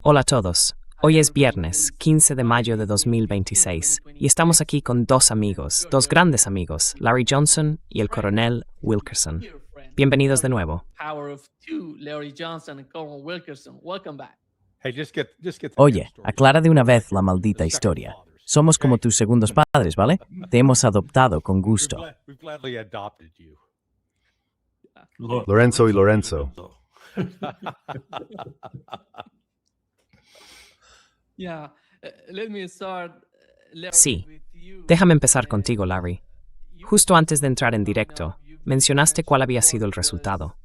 Hola a todos. Hoy es viernes, 15 de mayo de 2026, y estamos aquí con dos amigos, dos grandes amigos, Larry Johnson y el coronel Wilkerson. Bienvenidos de nuevo. Oye, aclara de una vez la maldita historia. Somos como tus segundos padres, ¿vale? Te hemos adoptado con gusto. Lorenzo y Lorenzo. Sí. Déjame empezar contigo, Larry. Justo antes de entrar en directo, mencionaste cuál había sido el resultado.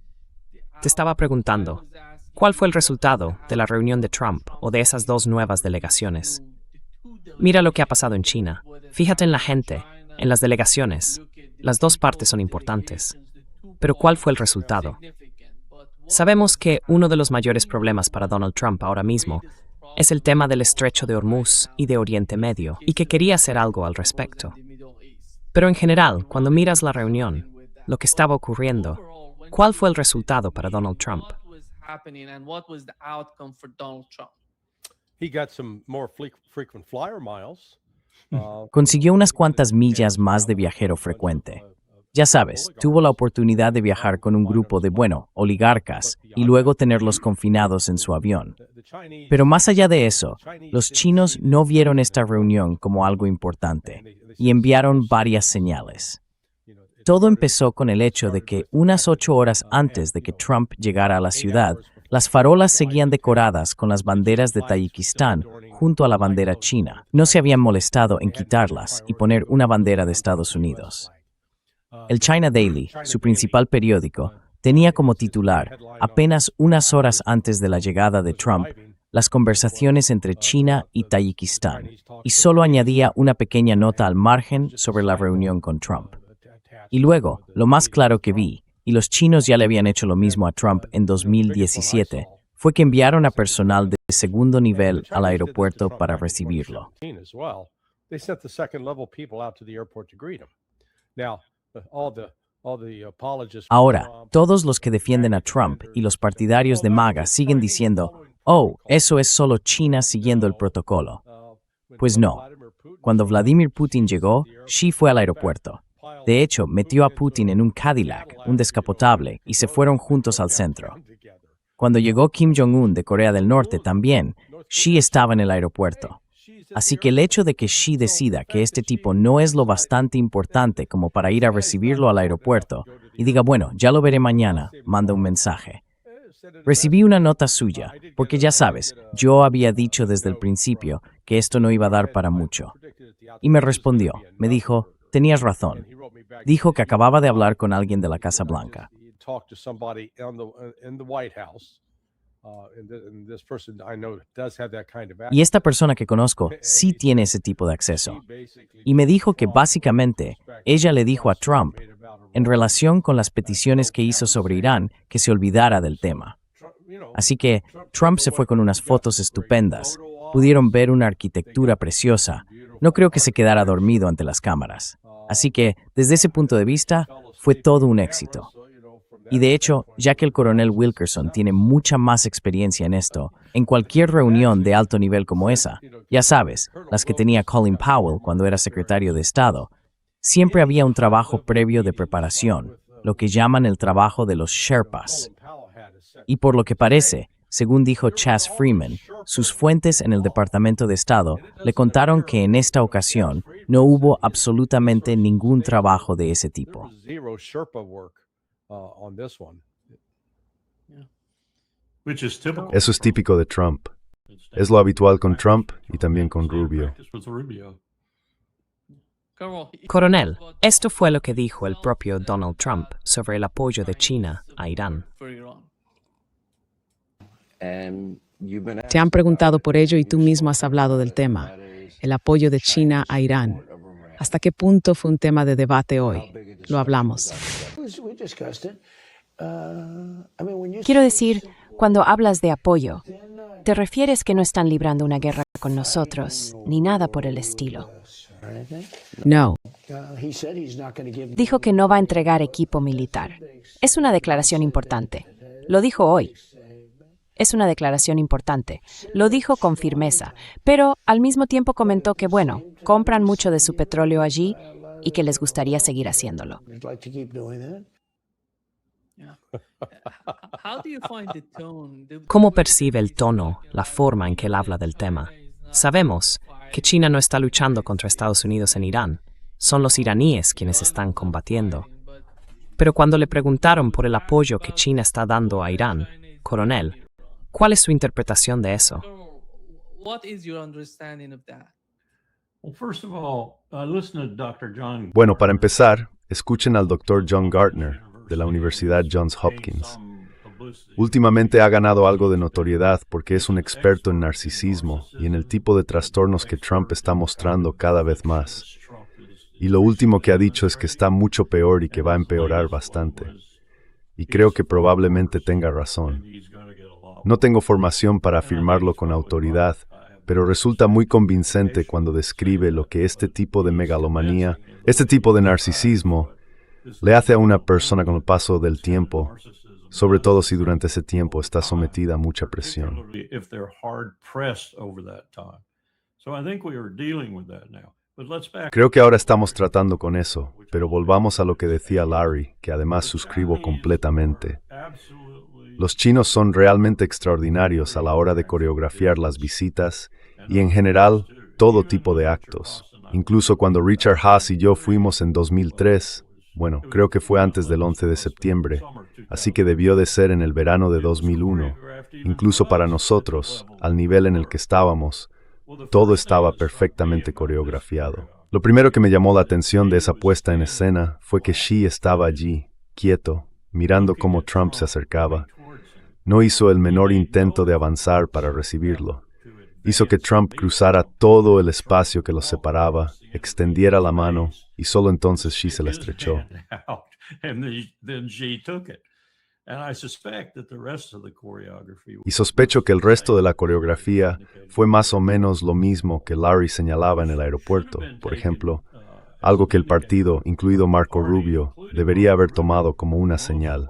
Te estaba preguntando, ¿cuál fue el resultado de la reunión de Trump o de esas dos nuevas delegaciones? Mira lo que ha pasado en China. Fíjate en la gente, en las delegaciones. Las dos partes son importantes. Pero ¿cuál fue el resultado? Sabemos que uno de los mayores problemas para Donald Trump ahora mismo es el tema del Estrecho de Hormuz y de Oriente Medio, y que quería hacer algo al respecto. Pero en general, cuando miras la reunión, lo que estaba ocurriendo, ¿cuál fue el resultado para Donald Trump? He got some more frequent flyer miles. Consiguió unas cuantas millas más de viajero frecuente. Ya sabes, tuvo la oportunidad de viajar con un grupo de, oligarcas y luego tenerlos confinados en su avión. Pero más allá de eso, los chinos no vieron esta reunión como algo importante y enviaron varias señales. Todo empezó con el hecho de que unas 8 horas antes de que Trump llegara a la ciudad, las farolas seguían decoradas con las banderas de Tayikistán junto a la bandera china. No se habían molestado en quitarlas y poner una bandera de Estados Unidos. El China Daily, su principal periódico, tenía como titular, apenas unas horas antes de la llegada de Trump, las conversaciones entre China y Tayikistán, y solo añadía una pequeña nota al margen sobre la reunión con Trump. Y luego, lo más claro que vi, y los chinos ya le habían hecho lo mismo a Trump en 2017, fue que enviaron a personal de segundo nivel al aeropuerto para recibirlo. Ahora, todos los que defienden a Trump y los partidarios de MAGA siguen diciendo, eso es solo China siguiendo el protocolo. Pues no. Cuando Vladimir Putin llegó, Xi fue al aeropuerto. De hecho, metió a Putin en un Cadillac, un descapotable, y se fueron juntos al centro. Cuando llegó Kim Jong-un de Corea del Norte también, Xi estaba en el aeropuerto. Así que el hecho de que Xi decida que este tipo no es lo bastante importante como para ir a recibirlo al aeropuerto y diga, ya lo veré mañana, manda un mensaje. Recibí una nota suya, porque ya sabes, yo había dicho desde el principio que esto no iba a dar para mucho. Y me respondió, me dijo, tenías razón. Dijo que acababa de hablar con alguien de la Casa Blanca. Y esta persona que conozco sí tiene ese tipo de acceso. Y me dijo que básicamente ella le dijo a Trump, en relación con las peticiones que hizo sobre Irán, que se olvidara del tema. Así que Trump se fue con unas fotos estupendas. Pudieron ver una arquitectura preciosa. No creo que se quedara dormido ante las cámaras. Así que, desde ese punto de vista, fue todo un éxito. Y de hecho, ya que el coronel Wilkerson tiene mucha más experiencia en esto, en cualquier reunión de alto nivel como esa, ya sabes, las que tenía Colin Powell cuando era secretario de Estado, siempre había un trabajo previo de preparación, lo que llaman el trabajo de los Sherpas. Y por lo que parece, según dijo Chas Freeman, sus fuentes en el Departamento de Estado le contaron que en esta ocasión no hubo absolutamente ningún trabajo de ese tipo. Eso es típico de Trump. Es lo habitual con Trump y también con Rubio. Coronel, esto fue lo que dijo el propio Donald Trump sobre el apoyo de China a Irán. Te han preguntado por ello y tú mismo has hablado del tema, el apoyo de China a Irán. ¿Hasta qué punto fue un tema de debate hoy? Lo hablamos. Quiero decir, cuando hablas de apoyo, ¿te refieres que no están librando una guerra con nosotros, ni nada por el estilo? No. Dijo que no va a entregar equipo militar. Es una declaración importante. Lo dijo hoy. Es una declaración importante. Lo dijo con firmeza, pero al mismo tiempo comentó que, bueno, compran mucho de su petróleo allí y que les gustaría seguir haciéndolo. ¿Cómo percibe el tono, la forma en que él habla del tema? Sabemos que China no está luchando contra Estados Unidos en Irán. Son los iraníes quienes están combatiendo. Pero cuando le preguntaron por el apoyo que China está dando a Irán, coronel, ¿cuál es su interpretación de eso? Bueno, para empezar, escuchen al Dr. John Gardner, de la Universidad Johns Hopkins. Últimamente ha ganado algo de notoriedad porque es un experto en narcisismo y en el tipo de trastornos que Trump está mostrando cada vez más. Y lo último que ha dicho es que está mucho peor y que va a empeorar bastante. Y creo que probablemente tenga razón. No tengo formación para afirmarlo con autoridad, pero resulta muy convincente cuando describe lo que este tipo de megalomanía, este tipo de narcisismo, le hace a una persona con el paso del tiempo, sobre todo si durante ese tiempo está sometida a mucha presión. Creo que ahora estamos tratando con eso, pero volvamos a lo que decía Larry, que además suscribo completamente. Los chinos son realmente extraordinarios a la hora de coreografiar las visitas y en general todo tipo de actos. Incluso cuando Richard Haas y yo fuimos en 2003, bueno, creo que fue antes del 11 de septiembre, así que debió de ser en el verano de 2001. Incluso para nosotros, al nivel en el que estábamos, todo estaba perfectamente coreografiado. Lo primero que me llamó la atención de esa puesta en escena fue que Xi estaba allí, quieto, mirando cómo Trump se acercaba. No hizo el menor intento de avanzar para recibirlo. Hizo que Trump cruzara todo el espacio que los separaba, extendiera la mano, y solo entonces Xi se la estrechó. Y sospecho que el resto de la coreografía fue más o menos lo mismo que Larry señalaba en el aeropuerto. Por ejemplo, algo que el partido, incluido Marco Rubio, debería haber tomado como una señal.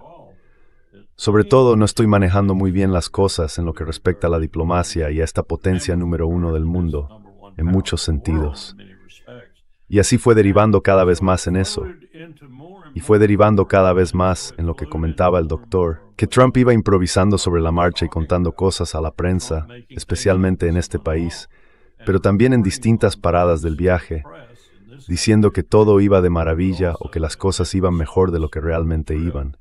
Sobre todo, no estoy manejando muy bien las cosas en lo que respecta a la diplomacia y a esta potencia número uno del mundo, en muchos sentidos. Y así fue derivando cada vez más en eso. Y fue derivando cada vez más en lo que comentaba el doctor, que Trump iba improvisando sobre la marcha y contando cosas a la prensa, especialmente en este país, pero también en distintas paradas del viaje, diciendo que todo iba de maravilla o que las cosas iban mejor de lo que realmente iban.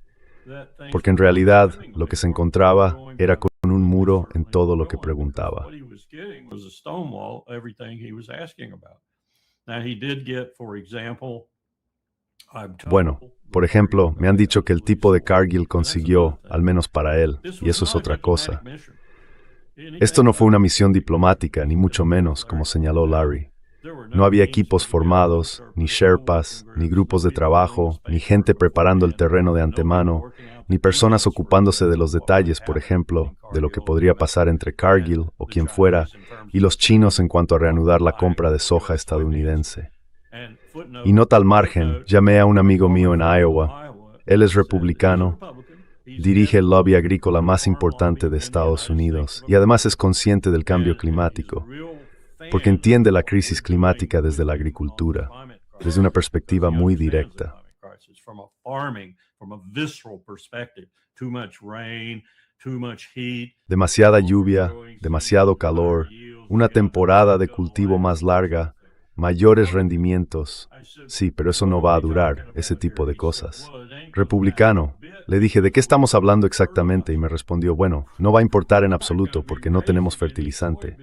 Porque en realidad lo que se encontraba era con un muro en todo lo que preguntaba. Bueno, por ejemplo, me han dicho que el tipo de Cargill consiguió, al menos para él, y eso es otra cosa. Esto no fue una misión diplomática, ni mucho menos, como señaló Larry. No había equipos formados, ni sherpas, ni grupos de trabajo, ni gente preparando el terreno de antemano, ni personas ocupándose de los detalles, por ejemplo, de lo que podría pasar entre Cargill o quien fuera, y los chinos en cuanto a reanudar la compra de soja estadounidense. Y nota al margen, llamé a un amigo mío en Iowa. Él es republicano, dirige el lobby agrícola más importante de Estados Unidos y además es consciente del cambio climático, porque entiende la crisis climática desde la agricultura, desde una perspectiva muy directa. Demasiada lluvia, demasiado calor, una temporada de cultivo más larga, mayores rendimientos. Sí, pero eso no va a durar, ese tipo de cosas. Republicano, le dije, ¿de qué estamos hablando exactamente? Y me respondió, bueno, no va a importar en absoluto porque no tenemos fertilizante.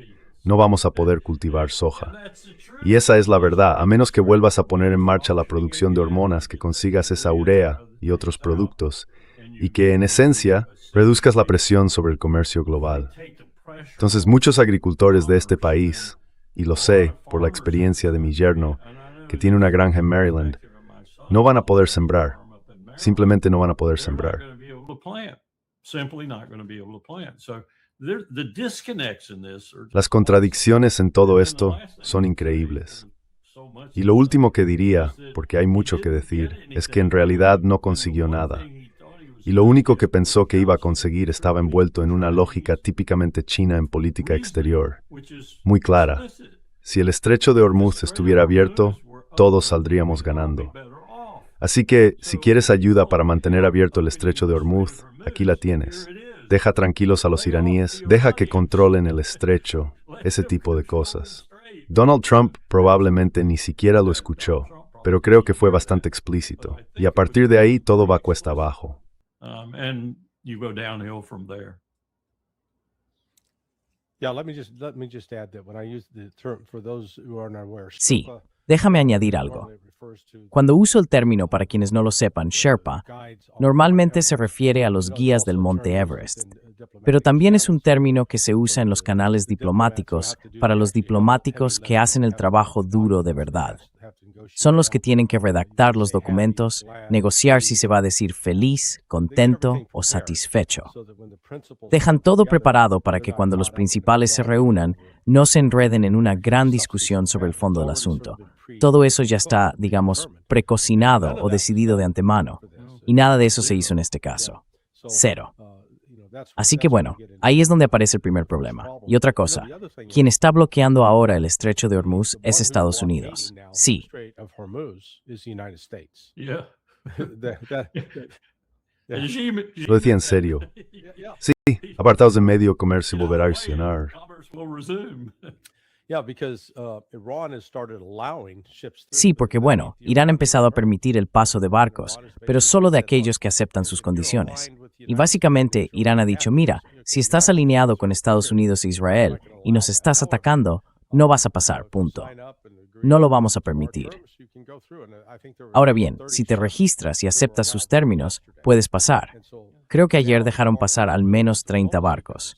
No vamos a poder cultivar soja. Y esa es la verdad, a menos que vuelvas a poner en marcha la producción de hormonas, que consigas esa urea y otros productos, y que en esencia reduzcas la presión sobre el comercio global. Entonces muchos agricultores de este país, y lo sé por la experiencia de mi yerno, que tiene una granja en Maryland, no van a poder sembrar. Simplemente no van a poder sembrar. Las contradicciones en todo esto son increíbles. Y lo último que diría, porque hay mucho que decir, es que en realidad no consiguió nada. Y lo único que pensó que iba a conseguir estaba envuelto en una lógica típicamente china en política exterior, muy clara. Si el estrecho de Hormuz estuviera abierto, todos saldríamos ganando. Así que, si quieres ayuda para mantener abierto el estrecho de Hormuz, aquí la tienes. Deja tranquilos a los iraníes, deja que controlen el estrecho, ese tipo de cosas. Donald Trump probablemente ni siquiera lo escuchó, pero creo que fue bastante explícito. Y a partir de ahí todo va cuesta abajo. Sí, déjame añadir algo. Cuando uso el término para quienes no lo sepan, Sherpa, normalmente se refiere a los guías del Monte Everest, pero también es un término que se usa en los canales diplomáticos para los diplomáticos que hacen el trabajo duro de verdad. Son los que tienen que redactar los documentos, negociar si se va a decir feliz, contento o satisfecho. Dejan todo preparado para que cuando los principales se reúnan, no se enreden en una gran discusión sobre el fondo del asunto. Todo eso ya está, digamos, precocinado o decidido de antemano. Y nada de eso se hizo en este caso. Cero. Así que bueno, ahí es donde aparece el primer problema. Y otra cosa, quien está bloqueando ahora el estrecho de Hormuz es Estados Unidos. Sí. Lo decía en serio. Sí, apartados de medio, comercio volverá a accionar. Sí, porque bueno, Irán ha empezado a permitir el paso de barcos, pero solo de aquellos que aceptan sus condiciones. Y básicamente, Irán ha dicho, mira, si estás alineado con Estados Unidos e Israel y nos estás atacando, no vas a pasar, punto. No lo vamos a permitir. Ahora bien, si te registras y aceptas sus términos, puedes pasar. Creo que ayer dejaron pasar al menos 30 barcos.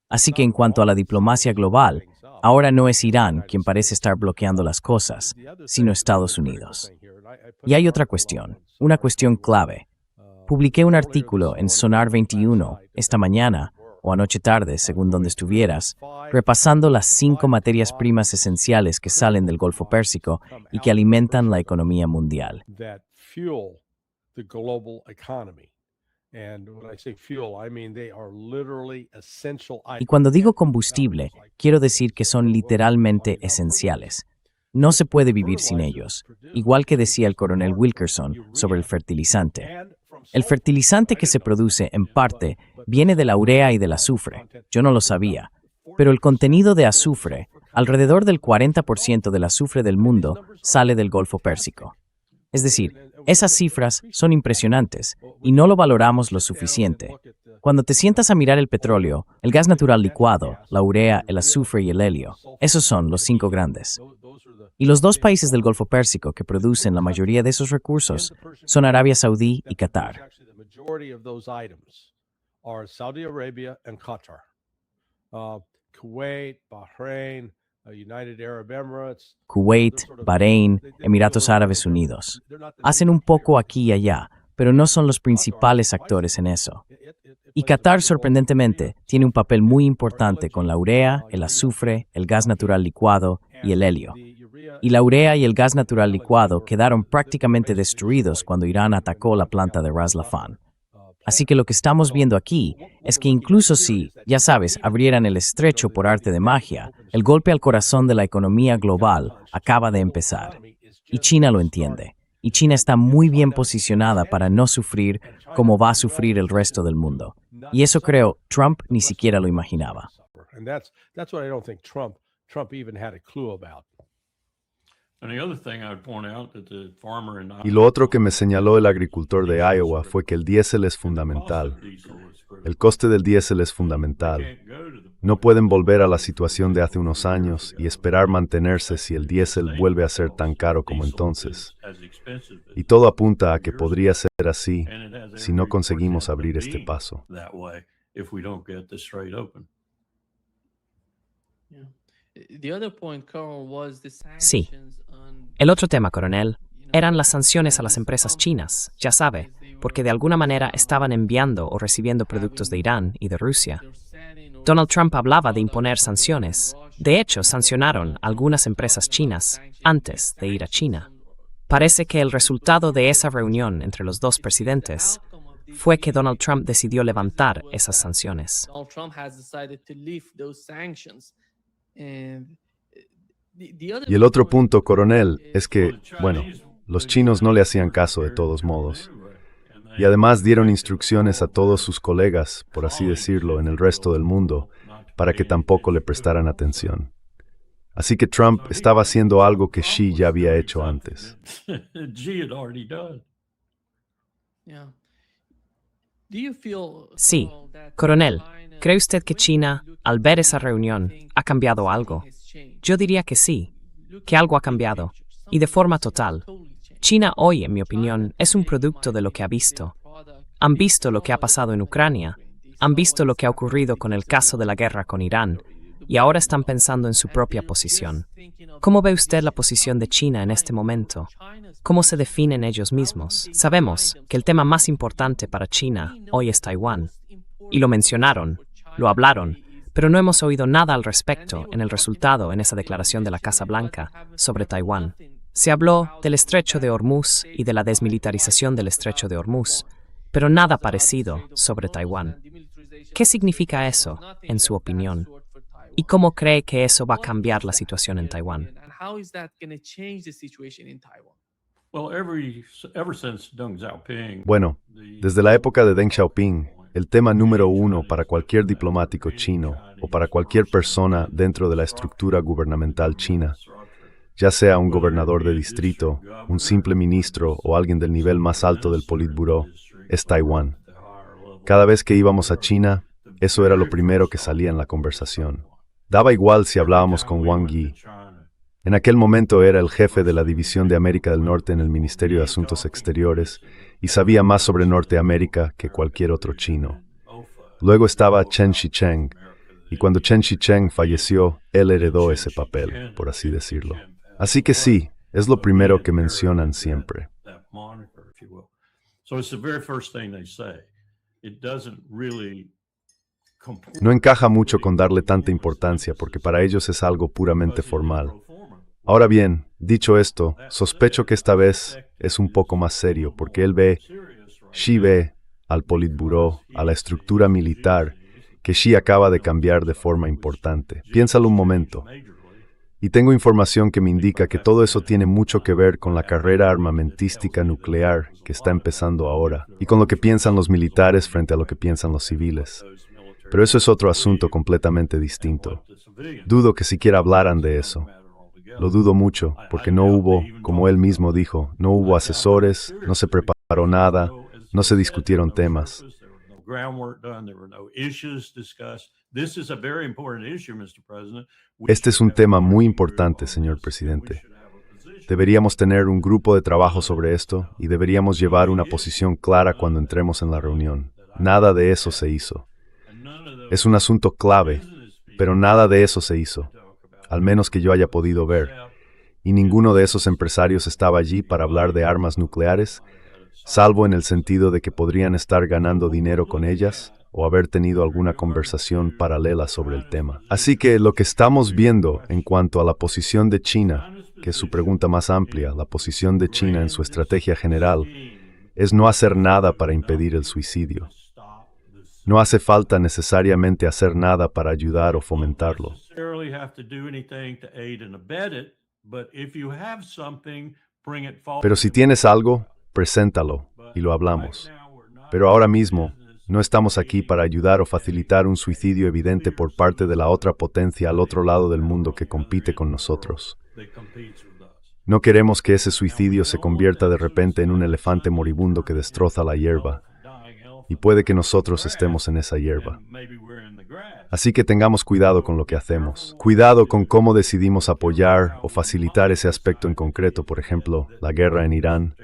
Así que en cuanto a la diplomacia global, ahora no es Irán quien parece estar bloqueando las cosas, sino Estados Unidos. Y hay otra cuestión, una cuestión clave. Publiqué un artículo en Sonar 21 esta mañana, o anoche tarde, según donde estuvieras, repasando las 5 materias primas esenciales que salen del Golfo Pérsico y que alimentan la economía mundial. Y cuando digo combustible, quiero decir que son literalmente esenciales. No se puede vivir sin ellos, igual que decía el coronel Wilkerson sobre el fertilizante. El fertilizante que se produce, en parte, viene de la urea y del azufre. Yo no lo sabía. Pero el contenido de azufre, alrededor del 40% del azufre del mundo, sale del Golfo Pérsico. Es decir, esas cifras son impresionantes y no lo valoramos lo suficiente. Cuando te sientas a mirar el petróleo, el gas natural licuado, la urea, el azufre y el helio, esos son los 5 grandes. Y los 2 países del Golfo Pérsico que producen la mayoría de esos recursos son Arabia Saudí y Qatar. Kuwait, Bahrein, Emiratos Árabes Unidos. Hacen un poco aquí y allá, pero no son los principales actores en eso. Y Qatar, sorprendentemente, tiene un papel muy importante con la urea, el azufre, el gas natural licuado y el helio. Y la urea y el gas natural licuado quedaron prácticamente destruidos cuando Irán atacó la planta de Ras Laffan. Así que lo que estamos viendo aquí es que incluso si, ya sabes, abrieran el estrecho por arte de magia, el golpe al corazón de la economía global acaba de empezar. Y China lo entiende. Y China está muy bien posicionada para no sufrir como va a sufrir el resto del mundo. Y eso creo, Trump ni siquiera lo imaginaba. Y lo otro que me señaló el agricultor de Iowa fue que el diésel es fundamental. El coste del diésel es fundamental. No pueden volver a la situación de hace unos años y esperar mantenerse si el diésel vuelve a ser tan caro como entonces. Y todo apunta a que podría ser así si no conseguimos abrir este paso. Sí. El otro tema, coronel, eran las sanciones a las empresas chinas, ya sabe, porque de alguna manera estaban enviando o recibiendo productos de Irán y de Rusia. Donald Trump hablaba de imponer sanciones. De hecho, sancionaron a algunas empresas chinas antes de ir a China. Parece que el resultado de esa reunión entre los 2 presidentes fue que Donald Trump decidió levantar esas sanciones. Y el otro punto, coronel, es que, bueno, los chinos no le hacían caso de todos modos. Y además dieron instrucciones a todos sus colegas, por así decirlo, en el resto del mundo, para que tampoco le prestaran atención. Así que Trump estaba haciendo algo que Xi ya había hecho antes. Sí, coronel, ¿cree usted que China, al ver esa reunión, ha cambiado algo? Yo diría que sí, que algo ha cambiado, y de forma total. China hoy, en mi opinión, es un producto de lo que ha visto. Han visto lo que ha pasado en Ucrania, han visto lo que ha ocurrido con el caso de la guerra con Irán, y ahora están pensando en su propia posición. ¿Cómo ve usted la posición de China en este momento? ¿Cómo se definen ellos mismos? Sabemos que el tema más importante para China hoy es Taiwán. Y lo mencionaron, lo hablaron, pero no hemos oído nada al respecto en el resultado en esa declaración de la Casa Blanca sobre Taiwán. Se habló del estrecho de Hormuz y de la desmilitarización del estrecho de Hormuz, pero nada parecido sobre Taiwán. ¿Qué significa eso, en su opinión? ¿Y cómo cree que eso va a cambiar la situación en Taiwán? Bueno, desde la época de Deng Xiaoping, el tema número uno para cualquier diplomático chino o para cualquier persona dentro de la estructura gubernamental china, ya sea un gobernador de distrito, un simple ministro o alguien del nivel más alto del Politburó, es Taiwán. Cada vez que íbamos a China, eso era lo primero que salía en la conversación. Daba igual si hablábamos con Wang Yi. En aquel momento era el jefe de la División de América del Norte en el Ministerio de Asuntos Exteriores y sabía más sobre Norteamérica que cualquier otro chino. Luego estaba Chen Shicheng, y cuando Chen Shicheng falleció, él heredó ese papel, por así decirlo. Así que sí, es lo primero que mencionan siempre. No encaja mucho con darle tanta importancia porque para ellos es algo puramente formal. Ahora bien, dicho esto, sospecho que esta vez es un poco más serio porque Xi ve al Politburó, a la estructura militar, que Xi acaba de cambiar de forma importante. Piénsalo un momento. Y tengo información que me indica que todo eso tiene mucho que ver con la carrera armamentística nuclear que está empezando ahora, y con lo que piensan los militares frente a lo que piensan los civiles. Pero eso es otro asunto completamente distinto. Dudo que siquiera hablaran de eso. Lo dudo mucho, porque no hubo, como él mismo dijo, no hubo asesores, no se preparó nada, no se discutieron temas. Este es un tema muy importante, señor presidente. Deberíamos tener un grupo de trabajo sobre esto y deberíamos llevar una posición clara cuando entremos en la reunión. Nada de eso se hizo. Es un asunto clave, pero nada de eso se hizo, al menos que yo haya podido ver. Y ninguno de esos empresarios estaba allí para hablar de armas nucleares, salvo en el sentido de que podrían estar ganando dinero con ellas o haber tenido alguna conversación paralela sobre el tema. Así que lo que estamos viendo en cuanto a la posición de China, que es su pregunta más amplia, la posición de China en su estrategia general, es no hacer nada para impedir el suicidio. No hace falta necesariamente hacer nada para ayudar o fomentarlo. Pero si tienes algo, preséntalo y lo hablamos. Pero ahora mismo, no estamos aquí para ayudar o facilitar un suicidio evidente por parte de la otra potencia al otro lado del mundo que compite con nosotros. No queremos que ese suicidio se convierta de repente en un elefante moribundo que destroza la hierba. Y puede que nosotros estemos en esa hierba. Así que tengamos cuidado con lo que hacemos. Cuidado con cómo decidimos apoyar o facilitar ese aspecto en concreto, por ejemplo, la guerra en Irán,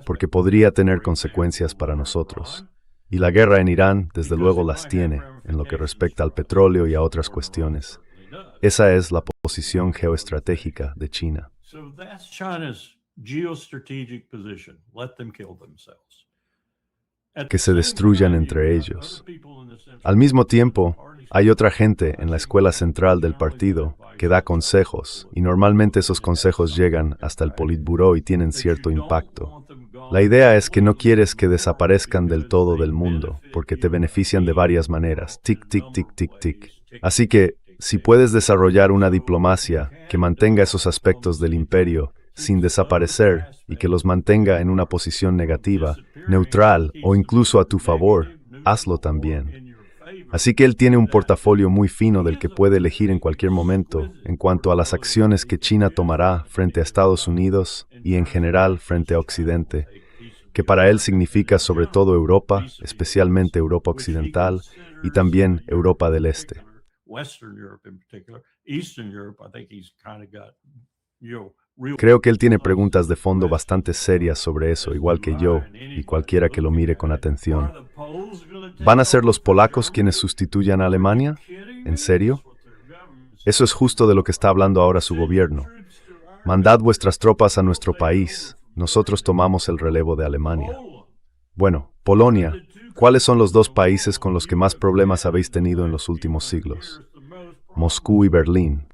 porque podría tener consecuencias para nosotros. Y la guerra en Irán, desde luego, las tiene, en lo que respecta al petróleo y a otras cuestiones. Esa es la posición geoestratégica de China. que se destruyan entre ellos. Al mismo tiempo, hay otra gente en la escuela central del partido que da consejos, y normalmente esos consejos llegan hasta el Politburó y tienen cierto impacto. La idea es que no quieres que desaparezcan del todo del mundo, porque te benefician de varias maneras. Tic, tic, tic, tic, tic. Así que, si puedes desarrollar una diplomacia que mantenga esos aspectos del imperio sin desaparecer y que los mantenga en una posición negativa, neutral o incluso a tu favor, hazlo también. Así que él tiene un portafolio muy fino del que puede elegir en cualquier momento en cuanto a las acciones que China tomará frente a Estados Unidos y en general frente a Occidente, que para él significa sobre todo Europa, especialmente Europa Occidental y también Europa del Este. Creo que él tiene preguntas de fondo bastante serias sobre eso, igual que yo y cualquiera que lo mire con atención. ¿Van a ser los polacos quienes sustituyan a Alemania? ¿En serio? Eso es justo de lo que está hablando ahora su gobierno. Mandad vuestras tropas a nuestro país. Nosotros tomamos el relevo de Alemania. Bueno, Polonia. ¿Cuáles son los dos países con los que más problemas habéis tenido en los últimos siglos? Moscú y Berlín.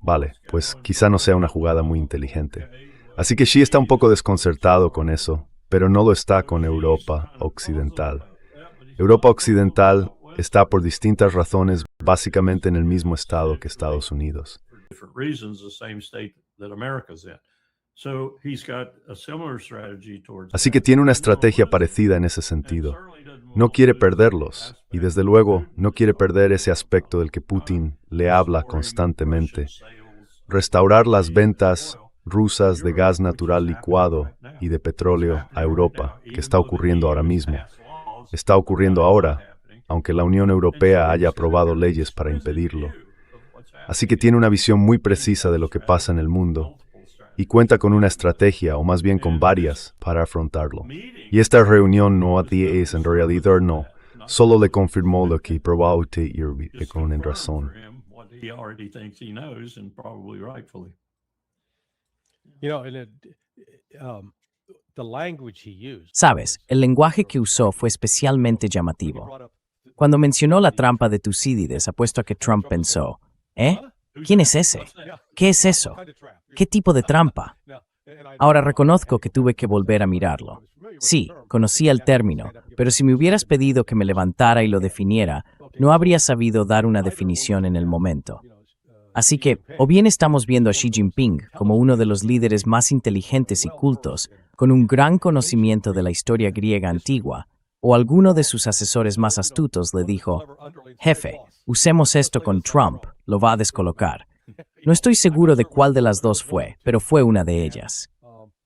Vale, pues quizá no sea una jugada muy inteligente. Así que Xi está un poco desconcertado con eso, pero no lo está con Europa Occidental. Europa Occidental está por distintas razones básicamente en el mismo estado que Estados Unidos. Así que tiene una estrategia parecida en ese sentido. No quiere perderlos, y desde luego no quiere perder ese aspecto del que Putin le habla constantemente. Restaurar las ventas rusas de gas natural licuado y de petróleo a Europa, que está ocurriendo ahora mismo. Está ocurriendo ahora, aunque la Unión Europea haya aprobado leyes para impedirlo. Así que tiene una visión muy precisa de lo que pasa en el mundo, y cuenta con una estrategia, o más bien con varias, para afrontarlo. Y esta reunión no es en realidad no, solo le confirmó lo que probablemente irá con razón. Sabes, el lenguaje que usó fue especialmente llamativo. Cuando mencionó la trampa de Tucídides, apuesto a que Trump pensó, ¿eh? ¿Quién es ese? ¿Qué es eso? ¿Qué tipo de trampa? Ahora reconozco que tuve que volver a mirarlo. Sí, conocía el término, pero si me hubieras pedido que me levantara y lo definiera, no habría sabido dar una definición en el momento. Así que, o bien estamos viendo a Xi Jinping como uno de los líderes más inteligentes y cultos, con un gran conocimiento de la historia griega antigua, o alguno de sus asesores más astutos le dijo, jefe, usemos esto con Trump, lo va a descolocar. No estoy seguro de cuál de las dos fue, pero fue una de ellas.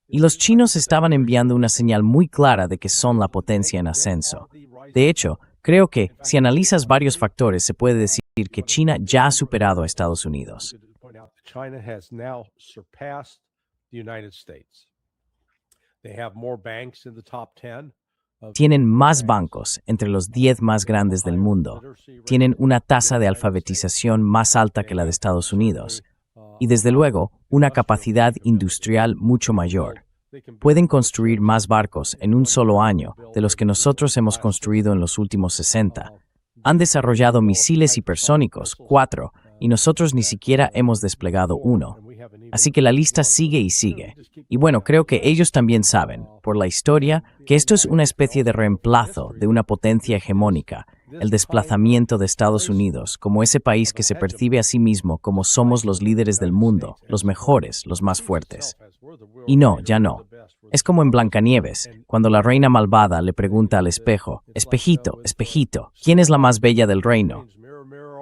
Y los chinos estaban enviando una señal muy clara de que son la potencia en ascenso. De hecho, creo que, si analizas varios factores, se puede decir que China ya ha superado a Estados Unidos. Tienen más bancos entre los 10 más grandes del mundo. Tienen una tasa de alfabetización más alta que la de Estados Unidos. Y desde luego, una capacidad industrial mucho mayor. Pueden construir más barcos en un solo año de los que nosotros hemos construido en los últimos 60. Han desarrollado misiles hipersónicos, 4, y nosotros ni siquiera hemos desplegado uno. Así que la lista sigue y sigue. Y bueno, creo que ellos también saben, por la historia, que esto es una especie de reemplazo de una potencia hegemónica, el desplazamiento de Estados Unidos como ese país que se percibe a sí mismo como somos los líderes del mundo, los mejores, los más fuertes. Y no, ya no. Es como en Blancanieves, cuando la reina malvada le pregunta al espejo, espejito, espejito, ¿quién es la más bella del reino?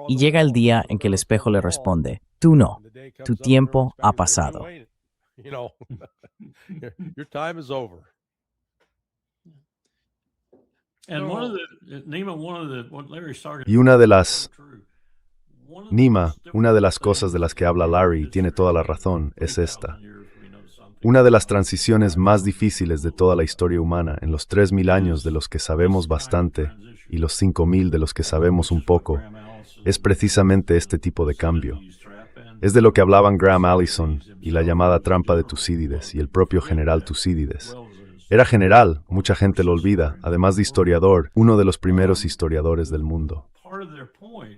Y llega el día en que el espejo le responde, tú no, tu tiempo ha pasado. Y una de las cosas de las que habla Larry, y tiene toda la razón, es esta. Una de las transiciones más difíciles de toda la historia humana en los 3.000 años de los que sabemos bastante y los 5.000 de los que sabemos un poco, es precisamente este tipo de cambio. Es de lo que hablaban Graham Allison y la llamada trampa de Tucídides y el propio general Tucídides. Era general, mucha gente lo olvida, además de historiador, uno de los primeros historiadores del mundo.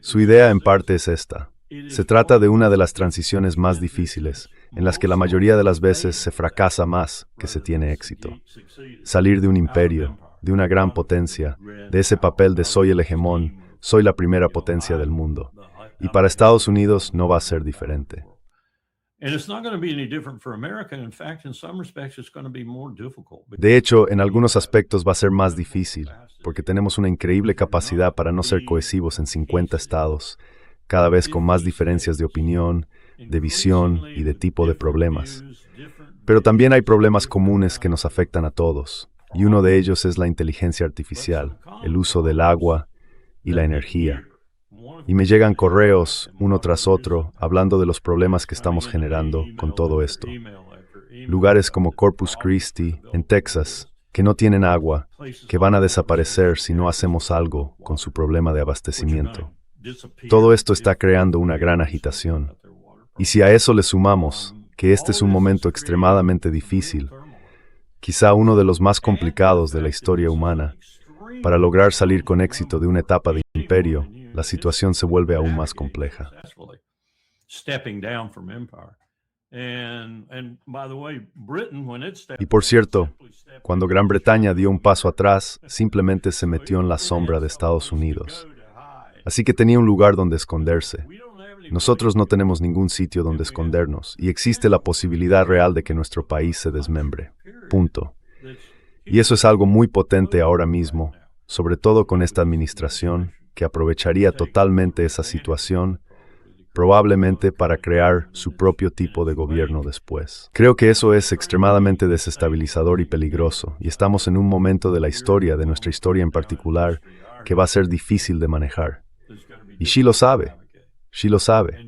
Su idea en parte es esta. Se trata de una de las transiciones más difíciles, en las que la mayoría de las veces se fracasa más que se tiene éxito. Salir de un imperio, de una gran potencia, de ese papel de soy el hegemón, soy la primera potencia del mundo. Y para Estados Unidos no va a ser diferente. De hecho, en algunos aspectos va a ser más difícil, porque tenemos una increíble capacidad para no ser cohesivos en 50 estados, cada vez con más diferencias de opinión, de visión y de tipo de problemas. Pero también hay problemas comunes que nos afectan a todos, y uno de ellos es la inteligencia artificial, el uso del agua y la energía. Y me llegan correos, uno tras otro, hablando de los problemas que estamos generando con todo esto. Lugares como Corpus Christi, en Texas, que no tienen agua, que van a desaparecer si no hacemos algo con su problema de abastecimiento. Todo esto está creando una gran agitación. Y si a eso le sumamos que este es un momento extremadamente difícil, quizá uno de los más complicados de la historia humana, para lograr salir con éxito de una etapa de imperio, la situación se vuelve aún más compleja. Y por cierto, cuando Gran Bretaña dio un paso atrás, simplemente se metió en la sombra de Estados Unidos. Así que tenía un lugar donde esconderse. Nosotros no tenemos ningún sitio donde escondernos, y existe la posibilidad real de que nuestro país se desmembre. Punto. Y eso es algo muy potente ahora mismo, sobre todo con esta administración, que aprovecharía totalmente esa situación, probablemente para crear su propio tipo de gobierno después. Creo que eso es extremadamente desestabilizador y peligroso, y estamos en un momento de la historia, de nuestra historia en particular, que va a ser difícil de manejar. Y Xi lo sabe. Xi lo sabe.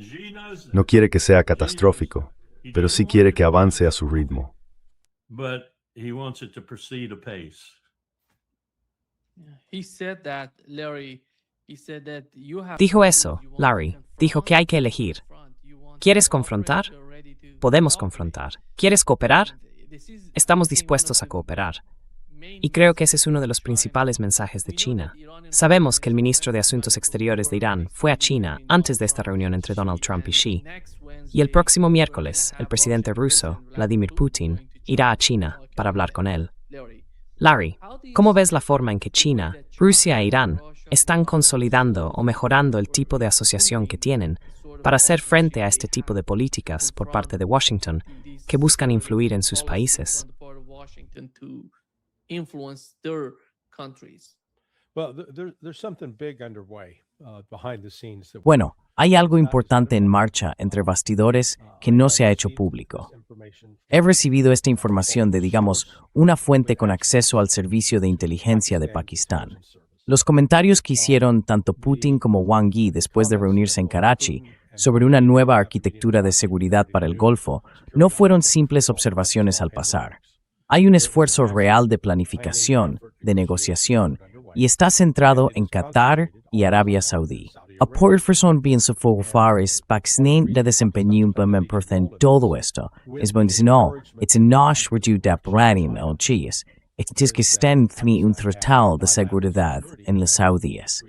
No quiere que sea catastrófico, pero sí quiere que avance a su ritmo. Dijo eso, Larry. Dijo que hay que elegir. ¿Quieres confrontar? Podemos confrontar. ¿Quieres cooperar? Estamos dispuestos a cooperar. Y creo que ese es uno de los principales mensajes de China. Sabemos que el ministro de Asuntos Exteriores de Irán fue a China antes de esta reunión entre Donald Trump y Xi. Y el próximo miércoles, el presidente ruso, Vladimir Putin, irá a China para hablar con él. Larry, ¿cómo ves la forma en que China, Rusia e Irán están consolidando o mejorando el tipo de asociación que tienen para hacer frente a este tipo de políticas por parte de Washington que buscan influir en sus países? Bueno, hay algo importante en marcha entre bastidores que no se ha hecho público. He recibido esta información de, digamos, una fuente con acceso al servicio de inteligencia de Pakistán. Los comentarios que hicieron tanto Putin como Wang Yi después de reunirse en Karachi sobre una nueva arquitectura de seguridad para el Golfo no fueron simples observaciones al pasar. Hay un esfuerzo real de planificación, de negociación, y está centrado en Qatar y Arabia Saudí. A person bien se es Pakistan de desempeño un papel en todo esto. Es bueno decir, no, it's a nosh reduced aparatum o chis. Es que estén un tratado de seguridad en los saudíes.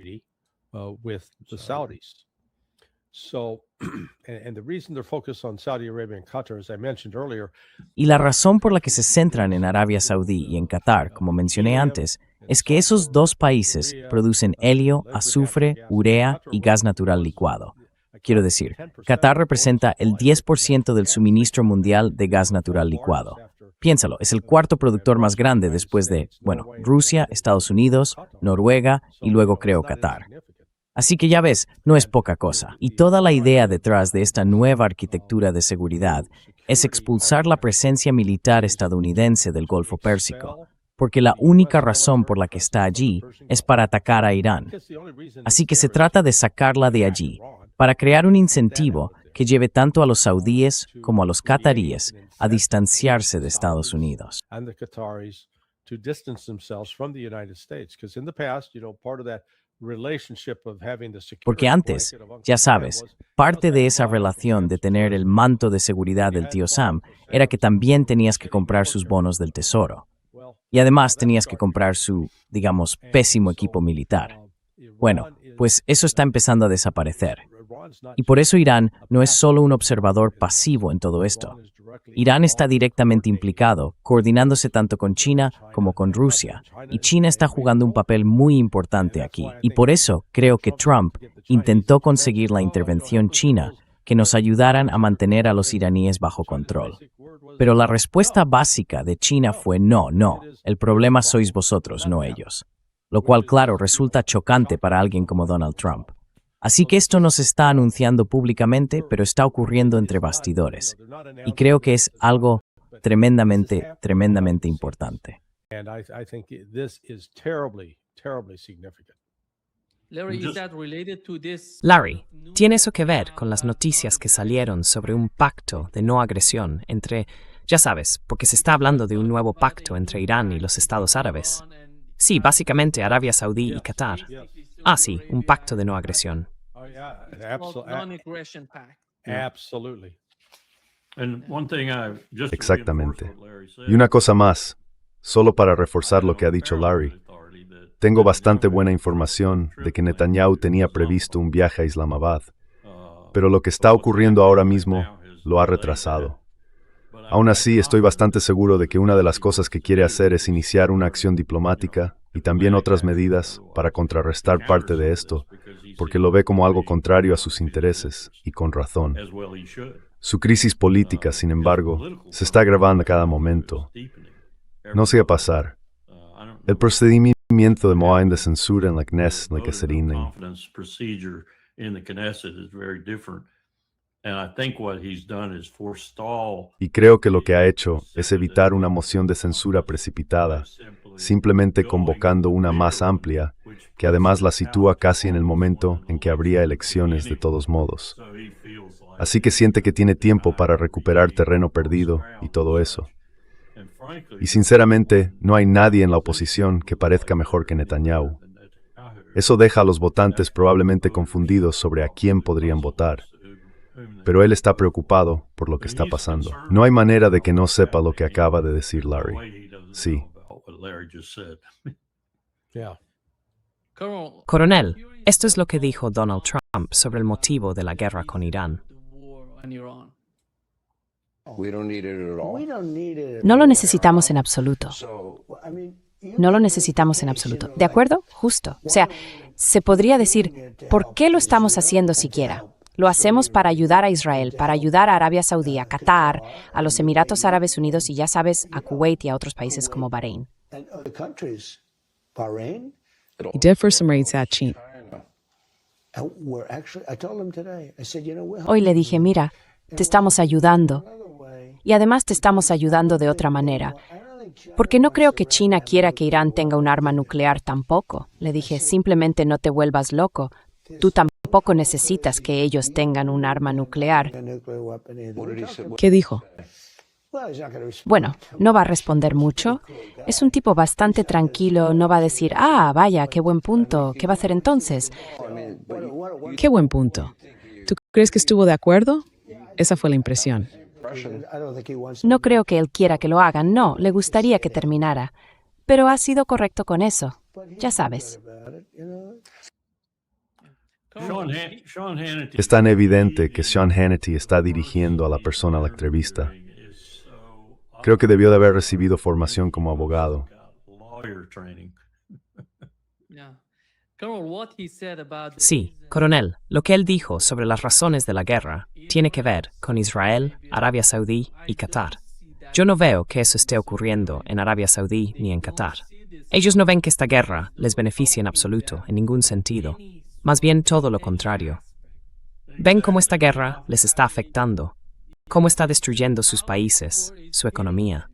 Y la razón por la que se centran en Arabia Saudí y en Qatar, como mencioné antes, es que esos dos países producen helio, azufre, urea y gas natural licuado. Quiero decir, Qatar representa el 10% del suministro mundial de gas natural licuado. Piénsalo, es el cuarto productor más grande después de, Rusia, Estados Unidos, Noruega y luego creo Qatar. Así que ya ves, no es poca cosa. Y toda la idea detrás de esta nueva arquitectura de seguridad es expulsar la presencia militar estadounidense del Golfo Pérsico, porque la única razón por la que está allí es para atacar a Irán. Así que se trata de sacarla de allí, para crear un incentivo que lleve tanto a los saudíes como a los qataríes a distanciarse de Estados Unidos. Porque antes, ya sabes, parte de esa relación de tener el manto de seguridad del tío Sam era que también tenías que comprar sus bonos del tesoro. Y además tenías que comprar su, digamos, pésimo equipo militar. Bueno, pues eso está empezando a desaparecer. Y por eso Irán no es solo un observador pasivo en todo esto. Irán está directamente implicado, coordinándose tanto con China como con Rusia, y China está jugando un papel muy importante aquí. Y por eso creo que Trump intentó conseguir la intervención china que nos ayudaran a mantener a los iraníes bajo control. Pero la respuesta básica de China fue no, el problema sois vosotros, no ellos. Lo cual, claro, resulta chocante para alguien como Donald Trump. Así que esto no se está anunciando públicamente, pero está ocurriendo entre bastidores. Y creo que es algo tremendamente importante. Larry, ¿tiene eso que ver con las noticias que salieron sobre un pacto de no agresión entre, ya sabes, porque se está hablando de un nuevo pacto entre Irán y los Estados Árabes? Sí, básicamente Arabia Saudí y Qatar. Ah, sí, un pacto de no agresión. Exactamente. Y una cosa más, solo para reforzar lo que ha dicho Larry. Tengo bastante buena información de que Netanyahu tenía previsto un viaje a Islamabad, pero lo que está ocurriendo ahora mismo lo ha retrasado. Aún así, estoy bastante seguro de que una de las cosas que quiere hacer es iniciar una acción diplomática y también otras medidas para contrarrestar parte de esto, porque lo ve como algo contrario a sus intereses, y con razón. Su crisis política, sin embargo, se está agravando a cada momento. No sé qué pasar. El procedimiento de Moain de censura en la Knesset, en la Cacerina. Y creo que lo que ha hecho es evitar una moción de censura precipitada, simplemente convocando una más amplia, que además la sitúa casi en el momento en que habría elecciones de todos modos. Así que siente que tiene tiempo para recuperar terreno perdido y todo eso. Y sinceramente, no hay nadie en la oposición que parezca mejor que Netanyahu. Eso deja a los votantes probablemente confundidos sobre a quién podrían votar. Pero él está preocupado por lo que está pasando. No hay manera de que no sepa lo que acaba de decir Larry. Sí. Coronel, esto es lo que dijo Donald Trump sobre el motivo de la guerra con Irán. No lo necesitamos en absoluto. No lo necesitamos en absoluto. ¿De acuerdo? Justo. O sea, se podría decir, ¿por qué lo estamos haciendo siquiera? Lo hacemos para ayudar a Israel, para ayudar a Arabia Saudí, a Qatar, a los Emiratos Árabes Unidos y ya sabes, a Kuwait y a otros países como Bahrein. He did for some raids at China. Hoy le dije, mira, te estamos ayudando. Y además te estamos ayudando de otra manera. Porque no creo que China quiera que Irán tenga un arma nuclear tampoco. Le dije, simplemente no te vuelvas loco. Tú tampoco necesitas que ellos tengan un arma nuclear. ¿Qué dijo? Bueno, no va a responder mucho. Es un tipo bastante tranquilo, no va a decir, vaya, qué buen punto, ¿qué va a hacer entonces? Qué buen punto. ¿Tú crees que estuvo de acuerdo? Esa fue la impresión. No creo que él quiera que lo hagan, no, le gustaría que terminara. Pero ha sido correcto con eso, ya sabes. Es tan evidente que Sean Hannity está dirigiendo a la persona a la entrevista. Creo que debió de haber recibido formación como abogado. Sí, coronel, lo que él dijo sobre las razones de la guerra tiene que ver con Israel, Arabia Saudí y Qatar. Yo no veo que eso esté ocurriendo en Arabia Saudí ni en Qatar. Ellos no ven que esta guerra les beneficie en absoluto, en ningún sentido. Más bien todo lo contrario. Ven cómo esta guerra les está afectando, cómo está destruyendo sus países, su economía.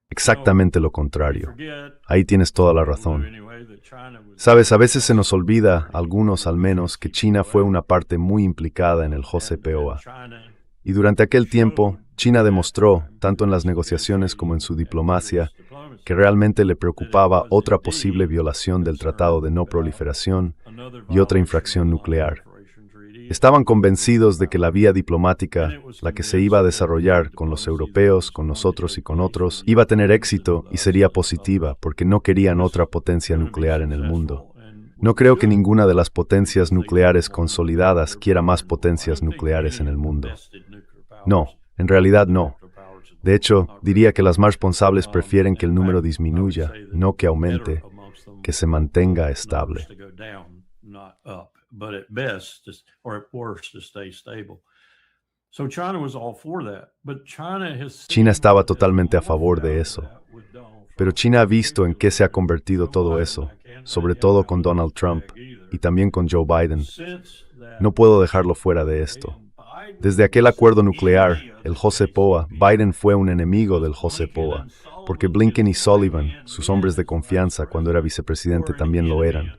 Exactamente lo contrario. Ahí tienes toda la razón. Sabes, a veces se nos olvida, algunos al menos, que China fue una parte muy implicada en el JCPOA. Y durante aquel tiempo, China demostró, tanto en las negociaciones como en su diplomacia, que realmente le preocupaba otra posible violación del Tratado de No Proliferación y otra infracción nuclear. Estaban convencidos de que la vía diplomática, la que se iba a desarrollar con los europeos, con nosotros y con otros, iba a tener éxito y sería positiva porque no querían otra potencia nuclear en el mundo. No creo que ninguna de las potencias nucleares consolidadas quiera más potencias nucleares en el mundo. No, en realidad no. De hecho, diría que las más responsables prefieren que el número disminuya, no que aumente, que se mantenga estable. China estaba totalmente a favor de eso. Pero China ha visto en qué se ha convertido todo eso, sobre todo con Donald Trump y también con Joe Biden. No puedo dejarlo fuera de esto. Desde aquel acuerdo nuclear, el JCPOA, Biden fue un enemigo del JCPOA, porque Blinken y Sullivan, sus hombres de confianza cuando era vicepresidente, también lo eran.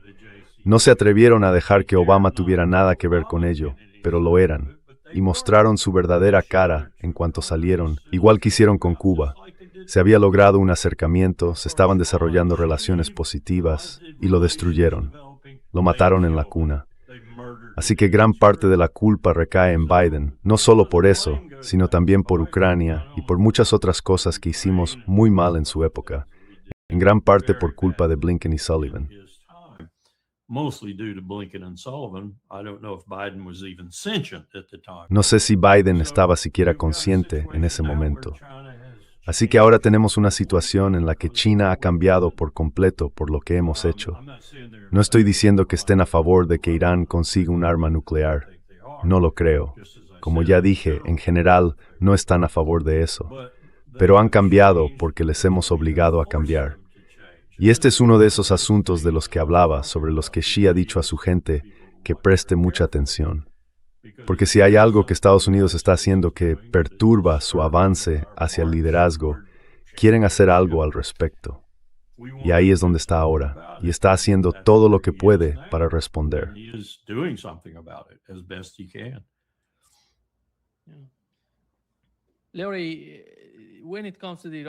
No se atrevieron a dejar que Obama tuviera nada que ver con ello, pero lo eran, y mostraron su verdadera cara en cuanto salieron, igual que hicieron con Cuba. Se había logrado un acercamiento, se estaban desarrollando relaciones positivas, y lo destruyeron. Lo mataron en la cuna. Así que gran parte de la culpa recae en Biden, no solo por eso, sino también por Ucrania y por muchas otras cosas que hicimos muy mal en su época, en gran parte por culpa de Blinken y Sullivan. No sé si Biden estaba siquiera consciente en ese momento. Así que ahora tenemos una situación en la que China ha cambiado por completo por lo que hemos hecho. No estoy diciendo que estén a favor de que Irán consiga un arma nuclear. No lo creo. Como ya dije, en general no están a favor de eso. Pero han cambiado porque les hemos obligado a cambiar. Y este es uno de esos asuntos de los que hablaba, sobre los que Xi ha dicho a su gente que preste mucha atención. Porque si hay algo que Estados Unidos está haciendo que perturba su avance hacia el liderazgo, quieren hacer algo al respecto. Y ahí es donde está ahora, y está haciendo todo lo que puede para responder.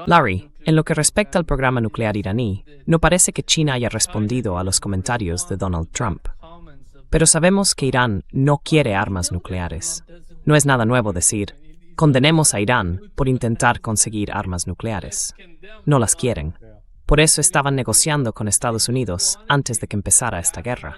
Larry, en lo que respecta al programa nuclear iraní, no parece que China haya respondido a los comentarios de Donald Trump. Pero sabemos que Irán no quiere armas nucleares. No es nada nuevo decir, condenemos a Irán por intentar conseguir armas nucleares. No las quieren. Por eso estaban negociando con Estados Unidos antes de que empezara esta guerra.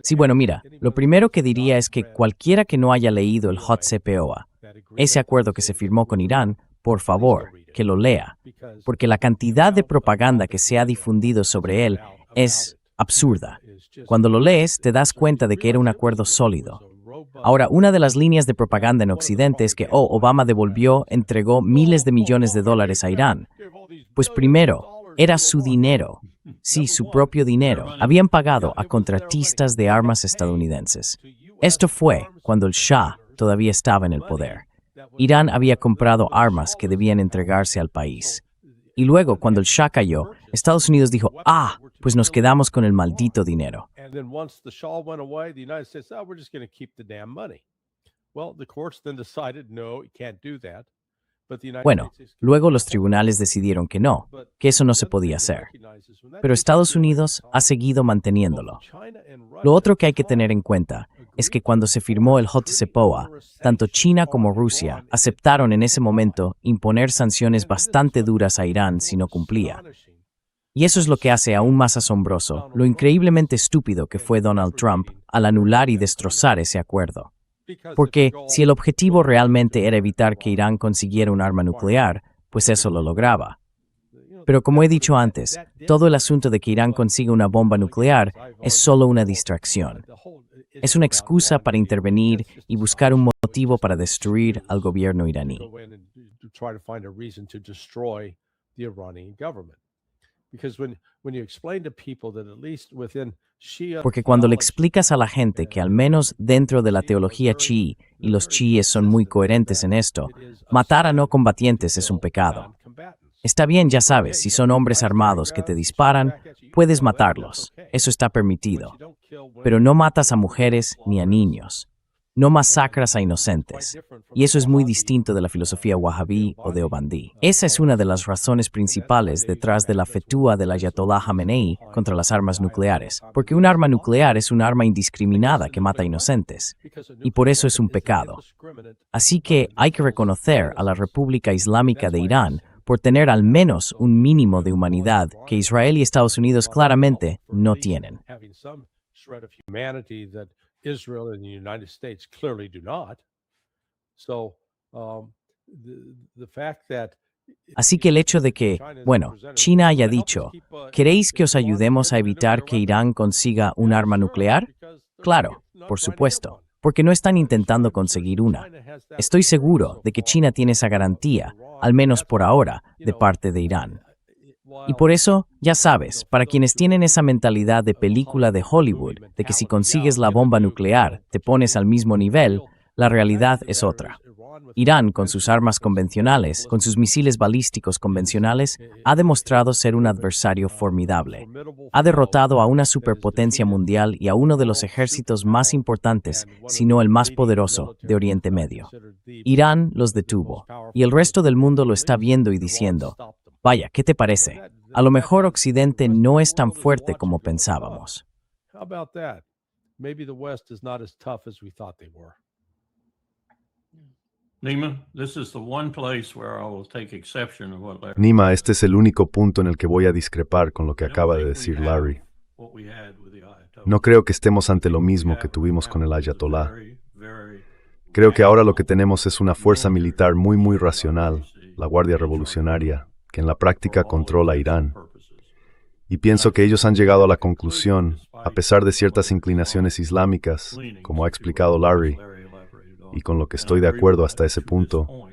Sí, bueno, mira, lo primero que diría es que cualquiera que no haya leído el JCPOA, ese acuerdo que se firmó con Irán, por favor, que lo lea, porque la cantidad de propaganda que se ha difundido sobre él es absurda. Cuando lo lees, te das cuenta de que era un acuerdo sólido. Ahora, una de las líneas de propaganda en Occidente es que, Obama entregó miles de millones de dólares a Irán. Pues primero, era su dinero. Sí, su propio dinero. Habían pagado a contratistas de armas estadounidenses. Esto fue cuando el Shah todavía estaba en el poder. Irán había comprado armas que debían entregarse al país. Y luego, cuando el Shah cayó, Estados Unidos dijo, pues nos quedamos con el maldito dinero. Bueno, luego los tribunales decidieron que no, que eso no se podía hacer. Pero Estados Unidos ha seguido manteniéndolo. Lo otro que hay que tener en cuenta es que cuando se firmó el JCPOA, tanto China como Rusia aceptaron en ese momento imponer sanciones bastante duras a Irán si no cumplía. Y eso es lo que hace aún más asombroso lo increíblemente estúpido que fue Donald Trump al anular y destrozar ese acuerdo. Porque si el objetivo realmente era evitar que Irán consiguiera un arma nuclear, pues eso lo lograba. Pero como he dicho antes, todo el asunto de que Irán consiga una bomba nuclear es solo una distracción. Es una excusa para intervenir y buscar un motivo para destruir al gobierno iraní. Porque cuando le explicas a la gente que al menos dentro de la teología chií, y los chiíes son muy coherentes en esto, matar a no combatientes es un pecado. Está bien, ya sabes, si son hombres armados que te disparan, puedes matarlos, eso está permitido. Pero no matas a mujeres ni a niños. No masacras a inocentes. Y eso es muy distinto de la filosofía wahhabí o de Obandí. Esa es una de las razones principales detrás de la fetúa del Ayatollah Jamenei contra las armas nucleares, porque un arma nuclear es un arma indiscriminada que mata inocentes, y por eso es un pecado. Así que hay que reconocer a la República Islámica de Irán por tener al menos un mínimo de humanidad que Israel y Estados Unidos claramente no tienen. Israel and the United States clearly do not. So, the fact that Así que el hecho de que, China haya dicho, ¿queréis que os ayudemos a evitar que Irán consiga un arma nuclear? Claro, por supuesto, porque no están intentando conseguir una. Estoy seguro de que China tiene esa garantía, al menos por ahora, de parte de Irán. Y por eso, ya sabes, para quienes tienen esa mentalidad de película de Hollywood, de que si consigues la bomba nuclear, te pones al mismo nivel, la realidad es otra. Irán, con sus armas convencionales, con sus misiles balísticos convencionales, ha demostrado ser un adversario formidable. Ha derrotado a una superpotencia mundial y a uno de los ejércitos más importantes, si no el más poderoso, de Oriente Medio. Irán los detuvo, y el resto del mundo lo está viendo y diciendo, vaya, ¿qué te parece? A lo mejor Occidente no es tan fuerte como pensábamos. Nima, este es el único punto en el que voy a discrepar con lo que acaba de decir Larry. No creo que estemos ante lo mismo que tuvimos con el Ayatollah. Creo que ahora lo que tenemos es una fuerza militar muy racional, la Guardia Revolucionaria, que en la práctica controla Irán. Y pienso que ellos han llegado a la conclusión, a pesar de ciertas inclinaciones islámicas, como ha explicado Larry, y con lo que estoy de acuerdo hasta ese punto,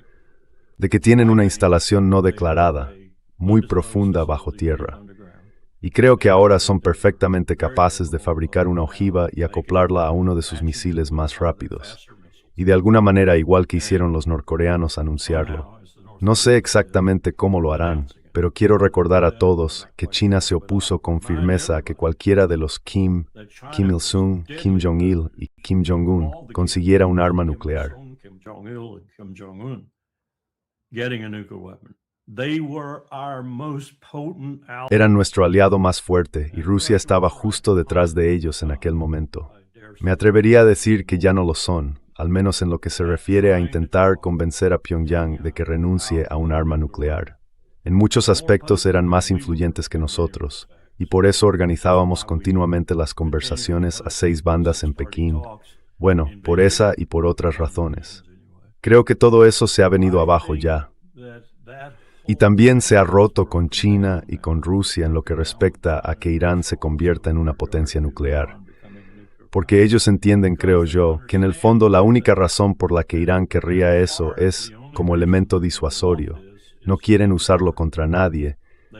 de que tienen una instalación no declarada, muy profunda bajo tierra. Y creo que ahora son perfectamente capaces de fabricar una ojiva y acoplarla a uno de sus misiles más rápidos. Y de alguna manera, igual que hicieron los norcoreanos, anunciarlo. No sé exactamente cómo lo harán, pero quiero recordar a todos que China se opuso con firmeza a que cualquiera de los Kim Il-sung, Kim Jong-il y Kim Jong-un consiguiera un arma nuclear. Eran nuestro aliado más fuerte y Rusia estaba justo detrás de ellos en aquel momento. Me atrevería a decir que ya no lo son, al menos en lo que se refiere a intentar convencer a Pyongyang de que renuncie a un arma nuclear. En muchos aspectos eran más influyentes que nosotros, y por eso organizábamos continuamente las conversaciones a 6 bandas en Pekín. Bueno, por esa y por otras razones. Creo que todo eso se ha venido abajo ya. Y también se ha roto con China y con Rusia en lo que respecta a que Irán se convierta en una potencia nuclear. Porque ellos entienden, creo yo, que en el fondo la única razón por la que Irán querría eso es como elemento disuasorio. No quieren usarlo contra nadie,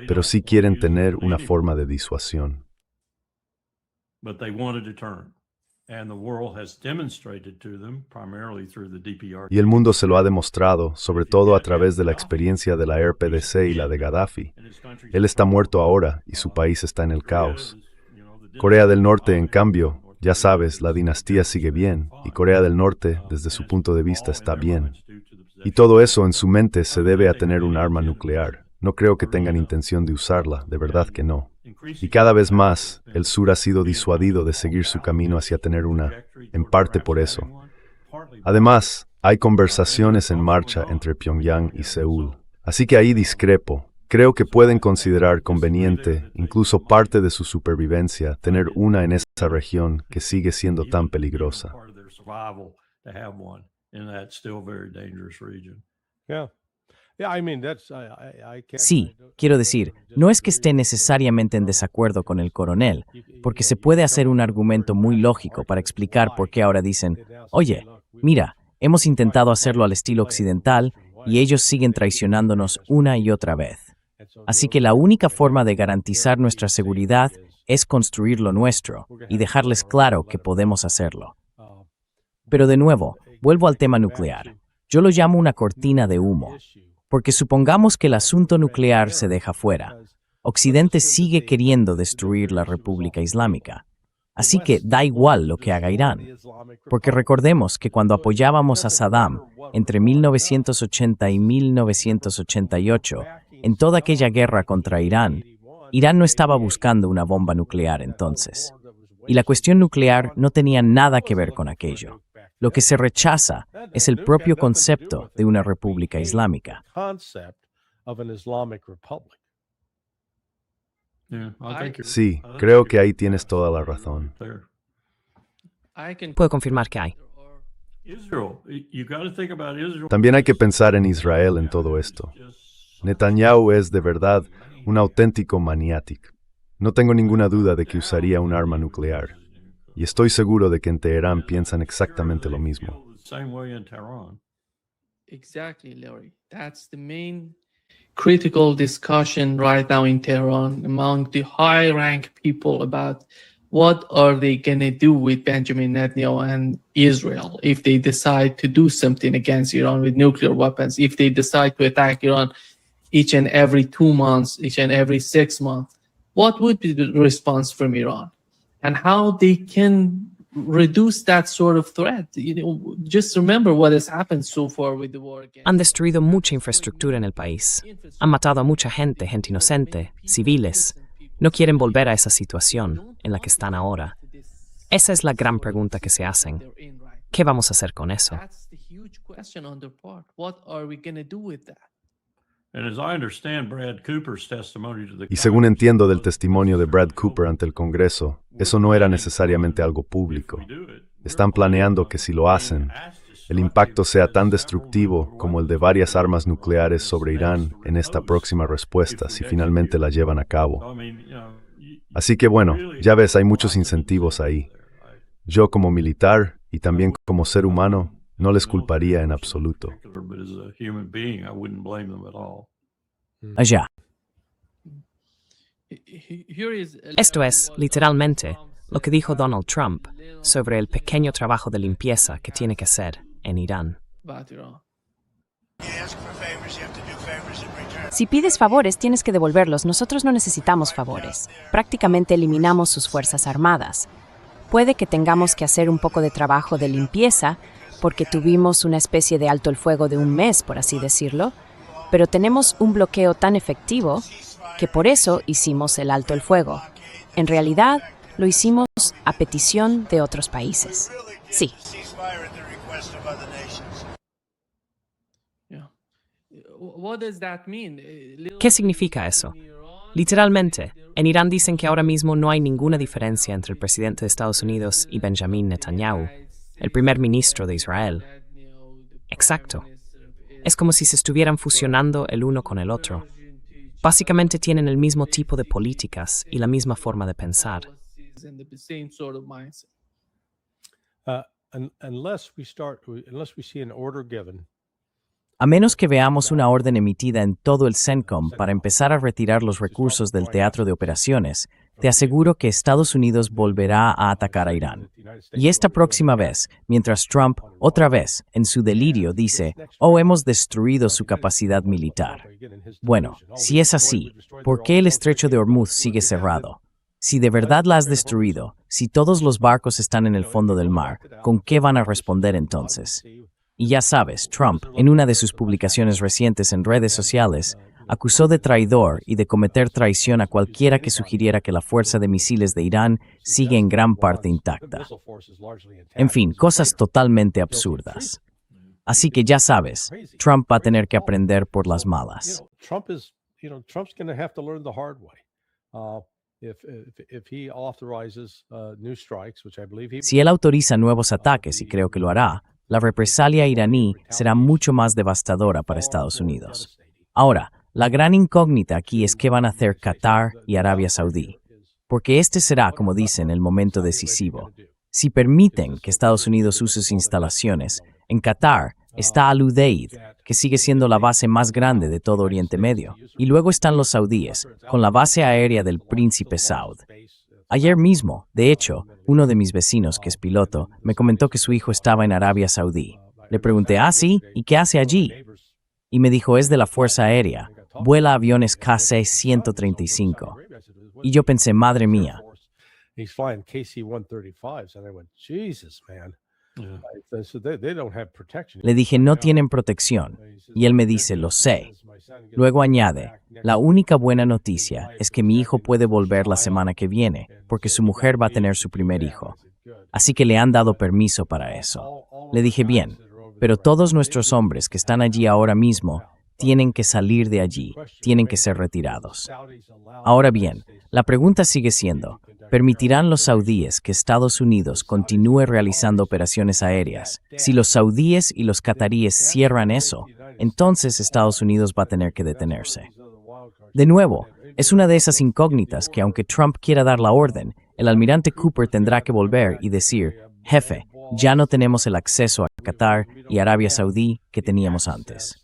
pero sí quieren tener una forma de disuasión. Y el mundo se lo ha demostrado, sobre todo a través de la experiencia de la RPDC y la de Gaddafi. Él está muerto ahora y su país está en el caos. Corea del Norte, en cambio, ya sabes, la dinastía sigue bien, y Corea del Norte, desde su punto de vista, está bien. Y todo eso en su mente se debe a tener un arma nuclear. No creo que tengan intención de usarla, de verdad que no. Y cada vez más, el sur ha sido disuadido de seguir su camino hacia tener una, en parte por eso. Además, hay conversaciones en marcha entre Pyongyang y Seúl. Así que ahí discrepo. Creo que pueden considerar conveniente, incluso parte de su supervivencia, tener una en esa región que sigue siendo tan peligrosa. Sí, quiero decir, no es que esté necesariamente en desacuerdo con el coronel, porque se puede hacer un argumento muy lógico para explicar por qué ahora dicen, oye, mira, hemos intentado hacerlo al estilo occidental y ellos siguen traicionándonos una y otra vez. Así que la única forma de garantizar nuestra seguridad es construir lo nuestro y dejarles claro que podemos hacerlo. Pero de nuevo, vuelvo al tema nuclear. Yo lo llamo una cortina de humo, porque supongamos que el asunto nuclear se deja fuera. Occidente sigue queriendo destruir la República Islámica. Así que da igual lo que haga Irán. Porque recordemos que cuando apoyábamos a Saddam entre 1980 y 1988, en toda aquella guerra contra Irán, Irán no estaba buscando una bomba nuclear entonces. Y la cuestión nuclear no tenía nada que ver con aquello. Lo que se rechaza es el propio concepto de una república islámica. Sí, creo que ahí tienes toda la razón. Puedo confirmar que hay. También hay que pensar en Israel en todo esto. Netanyahu es de verdad un auténtico maniático. No tengo ninguna duda de que usaría un arma nuclear. Y estoy seguro de que en Teherán piensan exactamente lo mismo. Exactly, Larry. That's the main critical discussion right now in Tehran among the high-rank people about what are they going to do with Benjamin Netanyahu and Israel if they decide to do something against Iran with nuclear weapons, if they decide to attack Iran each and every 2 months, each and every 6 months. What would be the response from Iran? And how they can reduce that sort of threat. Just remember what has happened so far with the war against. Han destruido mucha infraestructura en el país. Han matado a mucha gente, gente inocente, civiles. No quieren volver a esa situación en la que están ahora. Esa es la gran pregunta que se hacen. ¿Qué vamos a hacer con eso? That's the huge question on their part. What are we going to do with that? Y según entiendo del testimonio de Brad Cooper ante el Congreso, eso no era necesariamente algo público. Están planeando que si lo hacen, el impacto sea tan destructivo como el de varias armas nucleares sobre Irán en esta próxima respuesta, si finalmente la llevan a cabo. Así que bueno, ya ves, hay muchos incentivos ahí. Yo como militar y también como ser humano, no les culparía en absoluto. Allá. Esto es, literalmente, lo que dijo Donald Trump sobre el pequeño trabajo de limpieza que tiene que hacer en Irán. About Iran. Si pides favores, tienes que devolverlos. Nosotros no necesitamos favores. Prácticamente eliminamos sus fuerzas armadas. Puede que tengamos que hacer un poco de trabajo de limpieza, porque tuvimos una especie de alto el fuego de un mes, por así decirlo, pero tenemos un bloqueo tan efectivo que por eso hicimos el alto el fuego. En realidad, lo hicimos a petición de otros países. Sí. Yeah. What does that mean? ¿Qué significa eso? Literalmente, en Irán dicen que ahora mismo no hay ninguna diferencia entre el presidente de Estados Unidos y Benjamin Netanyahu, el primer ministro de Israel. Exacto. Es como si se estuvieran fusionando el uno con el otro. Básicamente tienen el mismo tipo de políticas y la misma forma de pensar. And the same sort of mindset. Unless we see an order given. A menos que veamos una orden emitida en todo el CENTCOM para empezar a retirar los recursos del teatro de operaciones, te aseguro que Estados Unidos volverá a atacar a Irán. Y esta próxima vez, mientras Trump, otra vez, en su delirio, dice, «Oh, hemos destruido su capacidad militar». Bueno, si es así, ¿por qué el estrecho de Hormuz sigue cerrado? Si de verdad la has destruido, si todos los barcos están en el fondo del mar, ¿con qué van a responder entonces? Y ya sabes, Trump, en una de sus publicaciones recientes en redes sociales, acusó de traidor y de cometer traición a cualquiera que sugiriera que la fuerza de misiles de Irán sigue en gran parte intacta. En fin, cosas totalmente absurdas. Así que ya sabes, Trump va a tener que aprender por las malas. Trump's going to have to learn the hard way. If he authorizes new strikes, which I believe he Si él autoriza nuevos ataques, y creo que lo hará, la represalia iraní será mucho más devastadora para Estados Unidos. Ahora, la gran incógnita aquí es qué van a hacer Qatar y Arabia Saudí, porque este será, como dicen, el momento decisivo. Si permiten que Estados Unidos use sus instalaciones, en Qatar está Al Udeid, que sigue siendo la base más grande de todo Oriente Medio, y luego están los saudíes, con la base aérea del Príncipe Saud. Ayer mismo, de hecho, uno de mis vecinos, que es piloto, me comentó que su hijo estaba en Arabia Saudí. Le pregunté, ¿ah, sí? ¿Y qué hace allí? Y me dijo, es de la Fuerza Aérea, vuela aviones KC-135. Y yo pensé, madre mía. He's flying KC-135s, and I went, Jesus, man. So they don't have protection. Le dije, no tienen protección. Y él me dice, lo sé. Luego añade, la única buena noticia es que mi hijo puede volver la semana que viene, porque su mujer va a tener su primer hijo. Así que le han dado permiso para eso. Le dije, bien, pero todos nuestros hombres que están allí ahora mismo tienen que salir de allí, tienen que ser retirados. Ahora bien, la pregunta sigue siendo, ¿permitirán los saudíes que Estados Unidos continúe realizando operaciones aéreas? Si los saudíes y los cataríes cierran eso, entonces Estados Unidos va a tener que detenerse. De nuevo, es una de esas incógnitas que aunque Trump quiera dar la orden, el almirante Cooper tendrá que volver y decir, jefe, ya no tenemos el acceso a Qatar y Arabia Saudí que teníamos antes.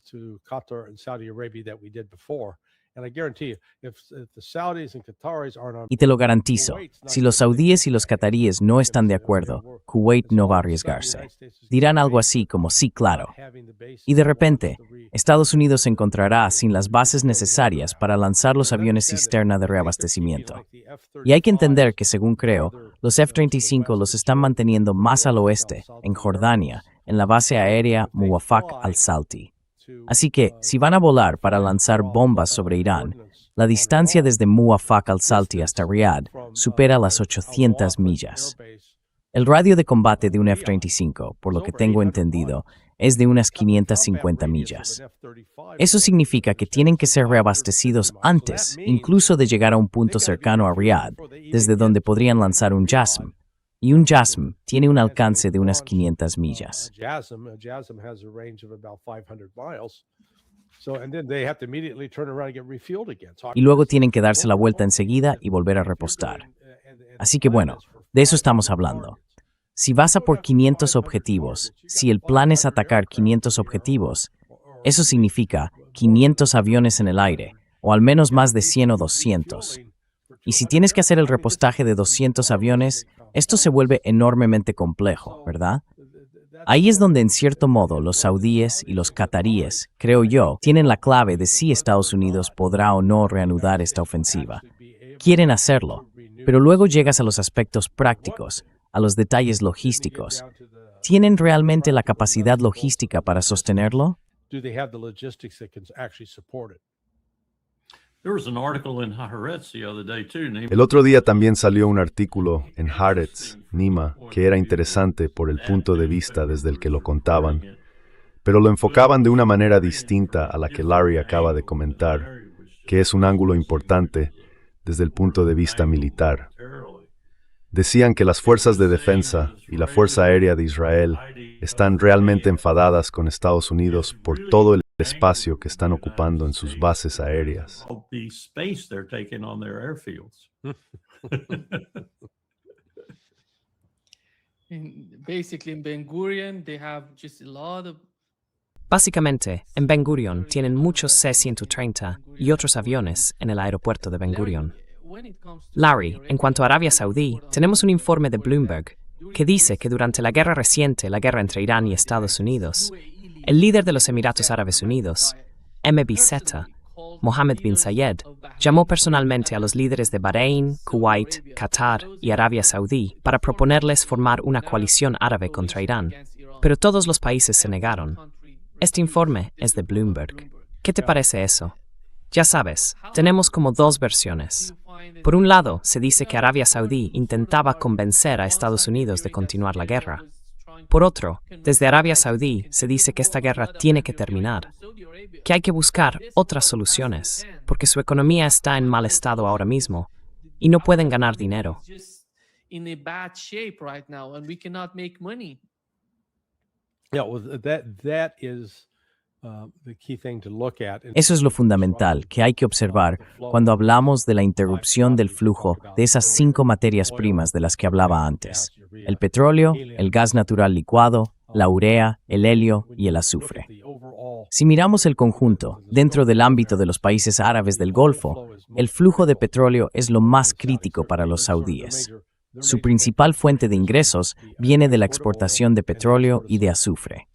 Y te lo garantizo, si los saudíes y los cataríes no están de acuerdo, Kuwait no va a arriesgarse. Dirán algo así como sí, claro. Y de repente, Estados Unidos se encontrará sin las bases necesarias para lanzar los aviones cisterna de reabastecimiento. Y hay que entender que, según creo, los F-35 los están manteniendo más al oeste, en Jordania, en la base aérea Muwafaq al-Salti. Así que, si van a volar para lanzar bombas sobre Irán, la distancia desde Muwafaq al-Salti hasta Riyadh supera las 800 millas. El radio de combate de un F-35, por lo que tengo entendido, es de unas 550 millas. Eso significa que tienen que ser reabastecidos antes, incluso de llegar a un punto cercano a Riyadh, desde donde podrían lanzar un JASM. Y un JASM tiene un alcance de unas 500 millas. Y luego tienen que darse la vuelta enseguida y volver a repostar. Así que bueno, de eso estamos hablando. Si vas a por 500 objetivos, si el plan es atacar 500 objetivos, eso significa 500 aviones en el aire, o al menos más de 100 o 200. Y si tienes que hacer el repostaje de 200 aviones, esto se vuelve enormemente complejo, ¿verdad? Ahí es donde, en cierto modo, los saudíes y los cataríes, creo yo, tienen la clave de si Estados Unidos podrá o no reanudar esta ofensiva. Quieren hacerlo, pero luego llegas a los aspectos prácticos, a los detalles logísticos. ¿Tienen realmente la capacidad logística para sostenerlo? El otro día también salió un artículo en Haaretz, Nima, que era interesante por el punto de vista desde el que lo contaban, pero lo enfocaban de una manera distinta a la que Larry acaba de comentar, que es un ángulo importante desde el punto de vista militar. Decían que las fuerzas de defensa y la Fuerza Aérea de Israel están realmente enfadadas con Estados Unidos por todo el espacio que están ocupando en sus bases aéreas. Básicamente, en Ben Gurion tienen muchos C-130 y otros aviones en el aeropuerto de Ben Gurion. Larry, en cuanto a Arabia Saudí, tenemos un informe de Bloomberg que dice que durante la guerra reciente, la guerra entre Irán y Estados Unidos, el líder de los Emiratos Árabes Unidos, MBZ, Mohammed bin Zayed, llamó personalmente a los líderes de Bahrein, Kuwait, Qatar y Arabia Saudí para proponerles formar una coalición árabe contra Irán, pero todos los países se negaron. Este informe es de Bloomberg. ¿Qué te parece eso? Ya sabes, tenemos como dos versiones. Por un lado, se dice que Arabia Saudí intentaba convencer a Estados Unidos de continuar la guerra. Por otro, desde Arabia Saudí se dice que esta guerra tiene que terminar, que hay que buscar otras soluciones, porque su economía está en mal estado ahora mismo y no pueden ganar dinero. Eso es lo fundamental que hay que observar cuando hablamos de la interrupción del flujo de esas 5 materias primas de las que hablaba antes: el petróleo, el gas natural licuado, la urea, el helio y el azufre. Si miramos el conjunto, dentro del ámbito de los países árabes del Golfo, el flujo de petróleo es lo más crítico para los saudíes. Su principal fuente de ingresos viene de la exportación de petróleo y de azufre.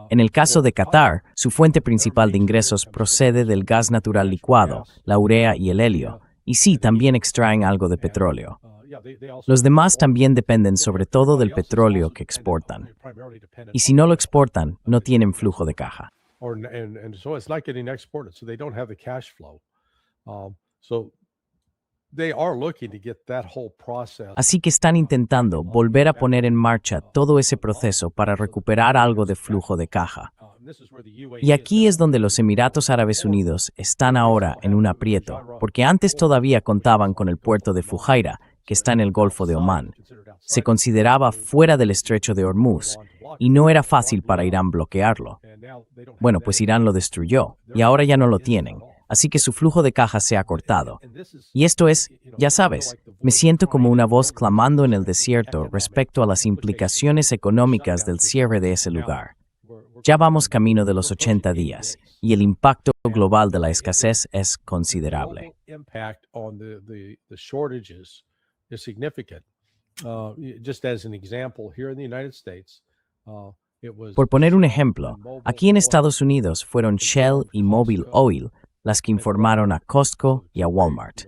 En el caso de Qatar, su fuente principal de ingresos procede del gas natural licuado, la urea y el helio, y sí, también extraen algo de petróleo. Los demás también dependen sobre todo del petróleo que exportan. Y si no lo exportan, no tienen flujo de caja. And so it's not getting exported, so they don't have the cash flow. So they are looking to get that whole process. Así que están intentando volver a poner en marcha todo ese proceso para recuperar algo de flujo de caja. Y aquí es donde los Emiratos Árabes Unidos están ahora en un aprieto, porque antes todavía contaban con el puerto de Fujairah, que está en el Golfo de Omán. Se consideraba fuera del estrecho de Hormuz, y no era fácil para Irán bloquearlo. Bueno, pues Irán lo destruyó, y ahora ya no lo tienen, así que su flujo de caja se ha cortado. Y esto es, ya sabes, me siento como una voz clamando en el desierto respecto a las implicaciones económicas del cierre de ese lugar. Ya vamos camino de los 80 días, y el impacto global de la escasez es considerable. Por poner un ejemplo, aquí en Estados Unidos fueron Shell y Mobil Oil las que informaron a Costco y a Walmart.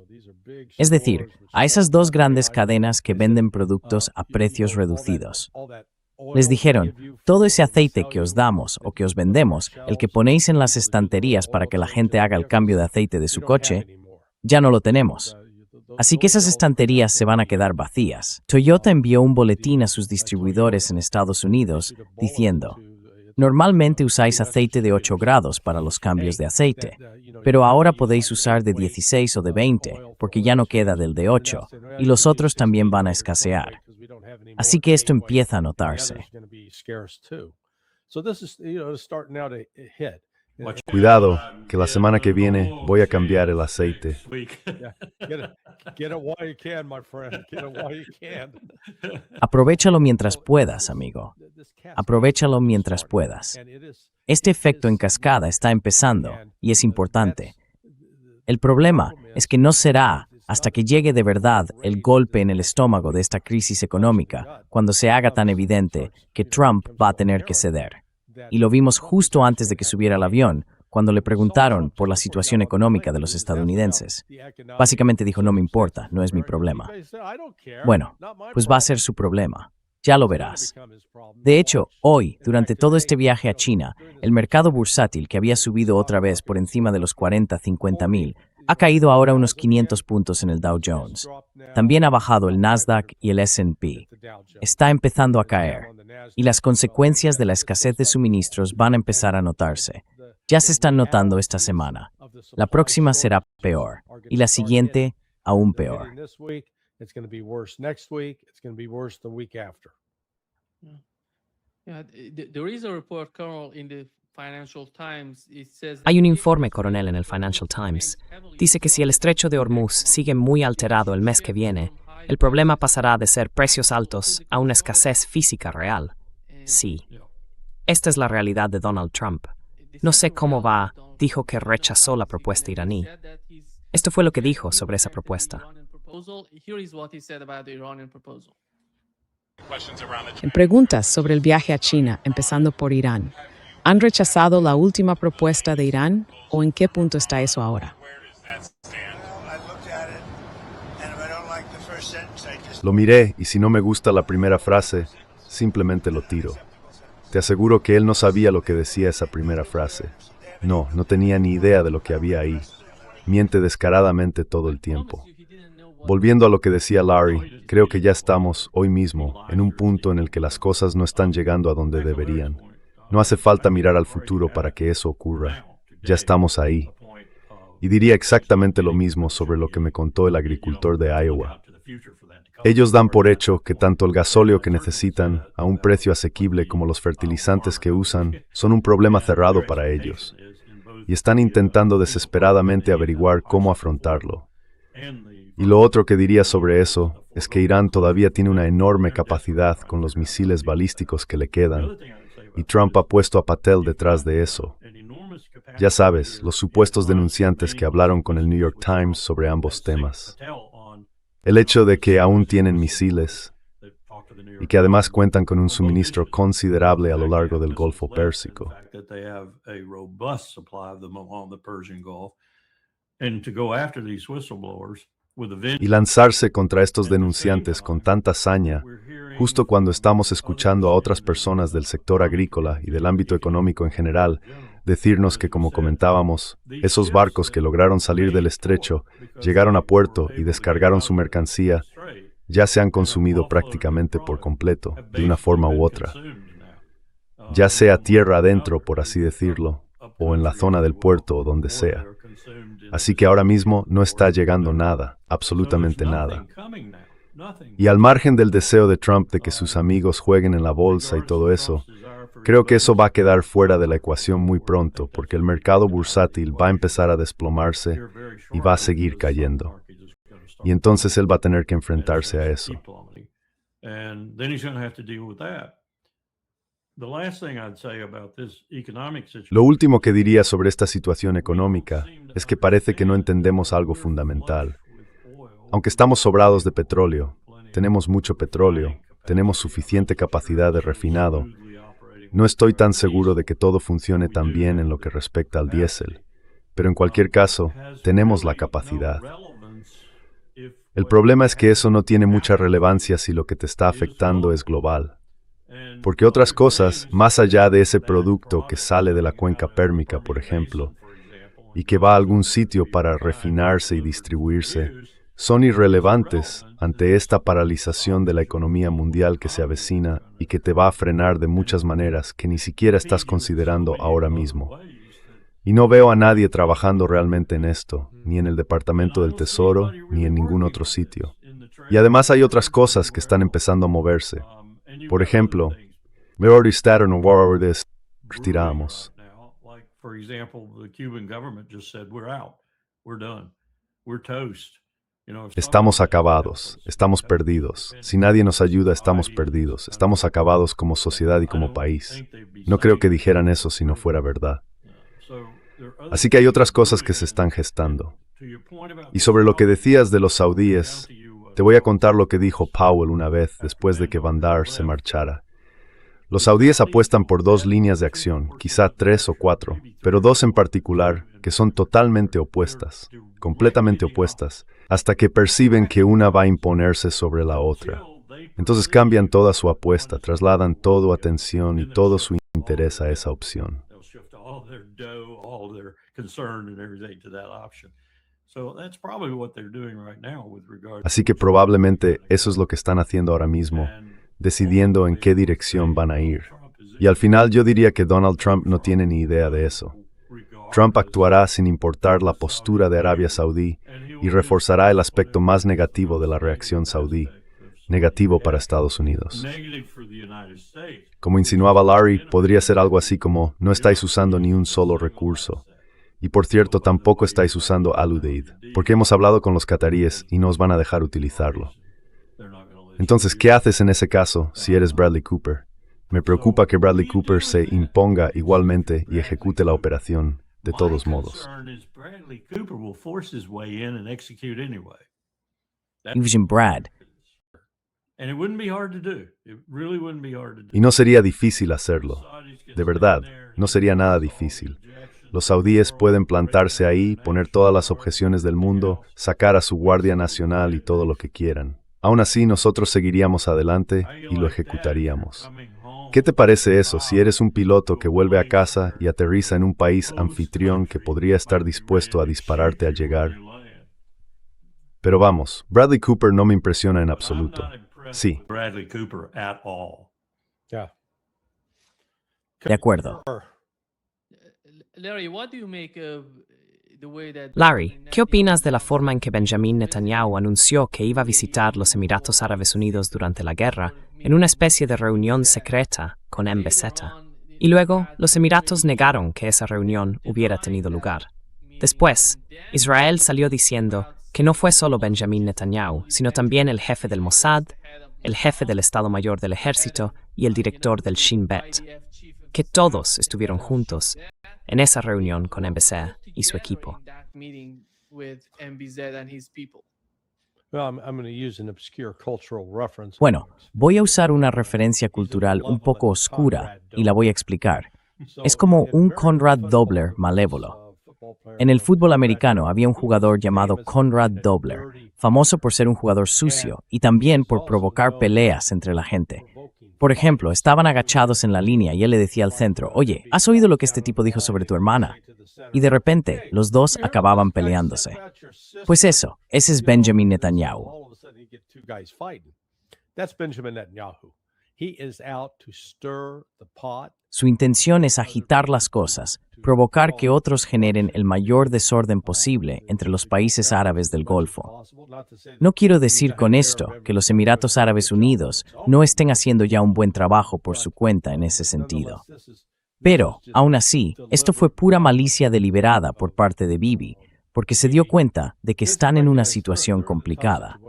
Es decir, a esas dos grandes cadenas que venden productos a precios reducidos. Les dijeron, todo ese aceite que os damos o que os vendemos, el que ponéis en las estanterías para que la gente haga el cambio de aceite de su coche, ya no lo tenemos. Así que esas estanterías se van a quedar vacías. Toyota envió un boletín a sus distribuidores en Estados Unidos diciendo, normalmente usáis aceite de 8 grados para los cambios de aceite, pero ahora podéis usar de 16 o de 20, porque ya no queda del de 8, y los otros también van a escasear. Así que esto empieza a notarse. Cuidado, que la semana que viene voy a cambiar el aceite. Aprovéchalo mientras puedas, amigo. Aprovéchalo mientras puedas. Este efecto en cascada está empezando y es importante. El problema es que no será hasta que llegue de verdad el golpe en el estómago de esta crisis económica, cuando se haga tan evidente que Trump va a tener que ceder. Y lo vimos justo antes de que subiera al avión, cuando le preguntaron por la situación económica de los estadounidenses. Básicamente dijo, no me importa, no es mi problema. Bueno, pues va a ser su problema. Ya lo verás. De hecho, hoy, durante todo este viaje a China, el mercado bursátil, que había subido otra vez por encima de los 40-50 mil, ha caído ahora unos 500 puntos en el Dow Jones. También ha bajado el Nasdaq y el S&P. Está empezando a caer. Y las consecuencias de la escasez de suministros van a empezar a notarse. Ya se están notando esta semana. La próxima será peor. Y la siguiente, aún peor. Hay un informe, coronel, en el Financial Times. Dice que si el estrecho de Hormuz sigue muy alterado el mes que viene, el problema pasará de ser precios altos a una escasez física real. Sí. Esta es la realidad de Donald Trump. No sé cómo va, dijo que rechazó la propuesta iraní. Esto fue lo que dijo sobre esa propuesta. En preguntas sobre el viaje a China, empezando por Irán, ¿han rechazado la última propuesta de Irán o en qué punto está eso ahora? Lo miré y si no me gusta la primera frase, simplemente lo tiro. Te aseguro que él no sabía lo que decía esa primera frase. No tenía ni idea de lo que había ahí. Miente descaradamente todo el tiempo. Volviendo a lo que decía Larry, creo que ya estamos, hoy mismo, en un punto en el que las cosas no están llegando a donde deberían. No hace falta mirar al futuro para que eso ocurra. Ya estamos ahí. Y diría exactamente lo mismo sobre lo que me contó el agricultor de Iowa. Ellos dan por hecho que tanto el gasóleo que necesitan, a un precio asequible como los fertilizantes que usan, son un problema cerrado para ellos. Y están intentando desesperadamente averiguar cómo afrontarlo. Y lo otro que diría sobre eso es que Irán todavía tiene una enorme capacidad con los misiles balísticos que le quedan, y Trump ha puesto a Patel detrás de eso. Ya sabes, los supuestos denunciantes que hablaron con el New York Times sobre ambos temas. El hecho de que aún tienen misiles y que además cuentan con un suministro considerable a lo largo del Golfo Pérsico. Y lanzarse contra estos denunciantes con tanta saña, justo cuando estamos escuchando a otras personas del sector agrícola y del ámbito económico en general, decirnos que, como comentábamos, esos barcos que lograron salir del estrecho, llegaron a puerto y descargaron su mercancía, ya se han consumido prácticamente por completo, de una forma u otra. Ya sea tierra adentro, por así decirlo, o en la zona del puerto o donde sea. Así que ahora mismo no está llegando nada, absolutamente nada. Y al margen del deseo de Trump de que sus amigos jueguen en la bolsa y todo eso, creo que eso va a quedar fuera de la ecuación muy pronto, porque el mercado bursátil va a empezar a desplomarse y va a seguir cayendo. Y entonces él va a tener que enfrentarse a eso. Lo último que diría sobre esta situación económica es que parece que no entendemos algo fundamental. Aunque estamos sobrados de petróleo, tenemos mucho petróleo, tenemos suficiente capacidad de refinado, no estoy tan seguro de que todo funcione tan bien en lo que respecta al diésel, pero en cualquier caso, tenemos la capacidad. El problema es que eso no tiene mucha relevancia si lo que te está afectando es global. Porque otras cosas, más allá de ese producto que sale de la cuenca pérmica, por ejemplo, y que va a algún sitio para refinarse y distribuirse, son irrelevantes ante esta paralización de la economía mundial que se avecina y que te va a frenar de muchas maneras que ni siquiera estás considerando ahora mismo. Y no veo a nadie trabajando realmente en esto, ni en el Departamento del Tesoro, ni en ningún otro sitio. Y además hay otras cosas que están empezando a moverse. Por ejemplo, we already started a war over this. Retiramos. Estamos acabados, estamos perdidos. Si nadie nos ayuda, estamos perdidos. Estamos acabados como sociedad y como país. No creo que dijeran eso si no fuera verdad. Así que hay otras cosas que se están gestando. Y sobre lo que decías de los saudíes, te voy a contar lo que dijo Powell una vez después de que Bandar se marchara. Los saudíes apuestan por 2 líneas de acción, quizá 3 o 4, pero 2 en particular, que son totalmente opuestas, completamente opuestas, hasta que perciben que una va a imponerse sobre la otra. Entonces cambian toda su apuesta, trasladan toda atención y todo su interés a esa opción. Así que probablemente eso es lo que están haciendo ahora mismo, decidiendo en qué dirección van a ir. Y al final yo diría que Donald Trump no tiene ni idea de eso. Trump actuará sin importar la postura de Arabia Saudí y reforzará el aspecto más negativo de la reacción saudí, negativo para Estados Unidos. Como insinuaba Larry, podría ser algo así como, no estáis usando ni un solo recurso. Y por cierto, tampoco estáis usando Al-Udeid, porque hemos hablado con los cataríes y no os van a dejar utilizarlo. Entonces, ¿qué haces en ese caso si eres Bradley Cooper? Me preocupa que Bradley Cooper se imponga igualmente y ejecute la operación de todos modos. Eugene Brad. Y no sería difícil hacerlo. De verdad, no sería nada difícil. Los saudíes pueden plantarse ahí, poner todas las objeciones del mundo, sacar a su Guardia Nacional y todo lo que quieran. Aún así, nosotros seguiríamos adelante y lo ejecutaríamos. ¿Qué te parece eso si eres un piloto que vuelve a casa y aterriza en un país anfitrión que podría estar dispuesto a dispararte al llegar? Pero vamos, Bradley Cooper no me impresiona en absoluto. Sí. De acuerdo. Larry, ¿qué opinas de la forma en que Benjamin Netanyahu anunció que iba a visitar los Emiratos Árabes Unidos durante la guerra en una especie de reunión secreta con MBZ? Y luego, los Emiratos negaron que esa reunión hubiera tenido lugar. Después, Israel salió diciendo que no fue solo Benjamin Netanyahu, sino también el jefe del Mossad, el jefe del Estado Mayor del Ejército y el director del Shin Bet, que todos estuvieron juntos en esa reunión con MBZ y su equipo. Bueno, voy a usar una referencia cultural un poco oscura y la voy a explicar. Es como un Conrad Dobler malévolo. En el fútbol americano había un jugador llamado Conrad Dobler, famoso por ser un jugador sucio y también por provocar peleas entre la gente. Por ejemplo, estaban agachados en la línea y él le decía al centro, oye, ¿has oído lo que este tipo dijo sobre tu hermana? Y de repente, los dos acababan peleándose. Pues eso, ese es Benjamin Netanyahu. Su intención es agitar las cosas, provocar que otros generen el mayor desorden posible entre los países árabes del Golfo. No quiero decir con esto que los Emiratos Árabes Unidos no estén haciendo ya un buen trabajo por su cuenta en ese sentido. Pero, aún así, esto fue pura malicia deliberada por parte de Bibi, porque se dio cuenta de que están en una situación complicada.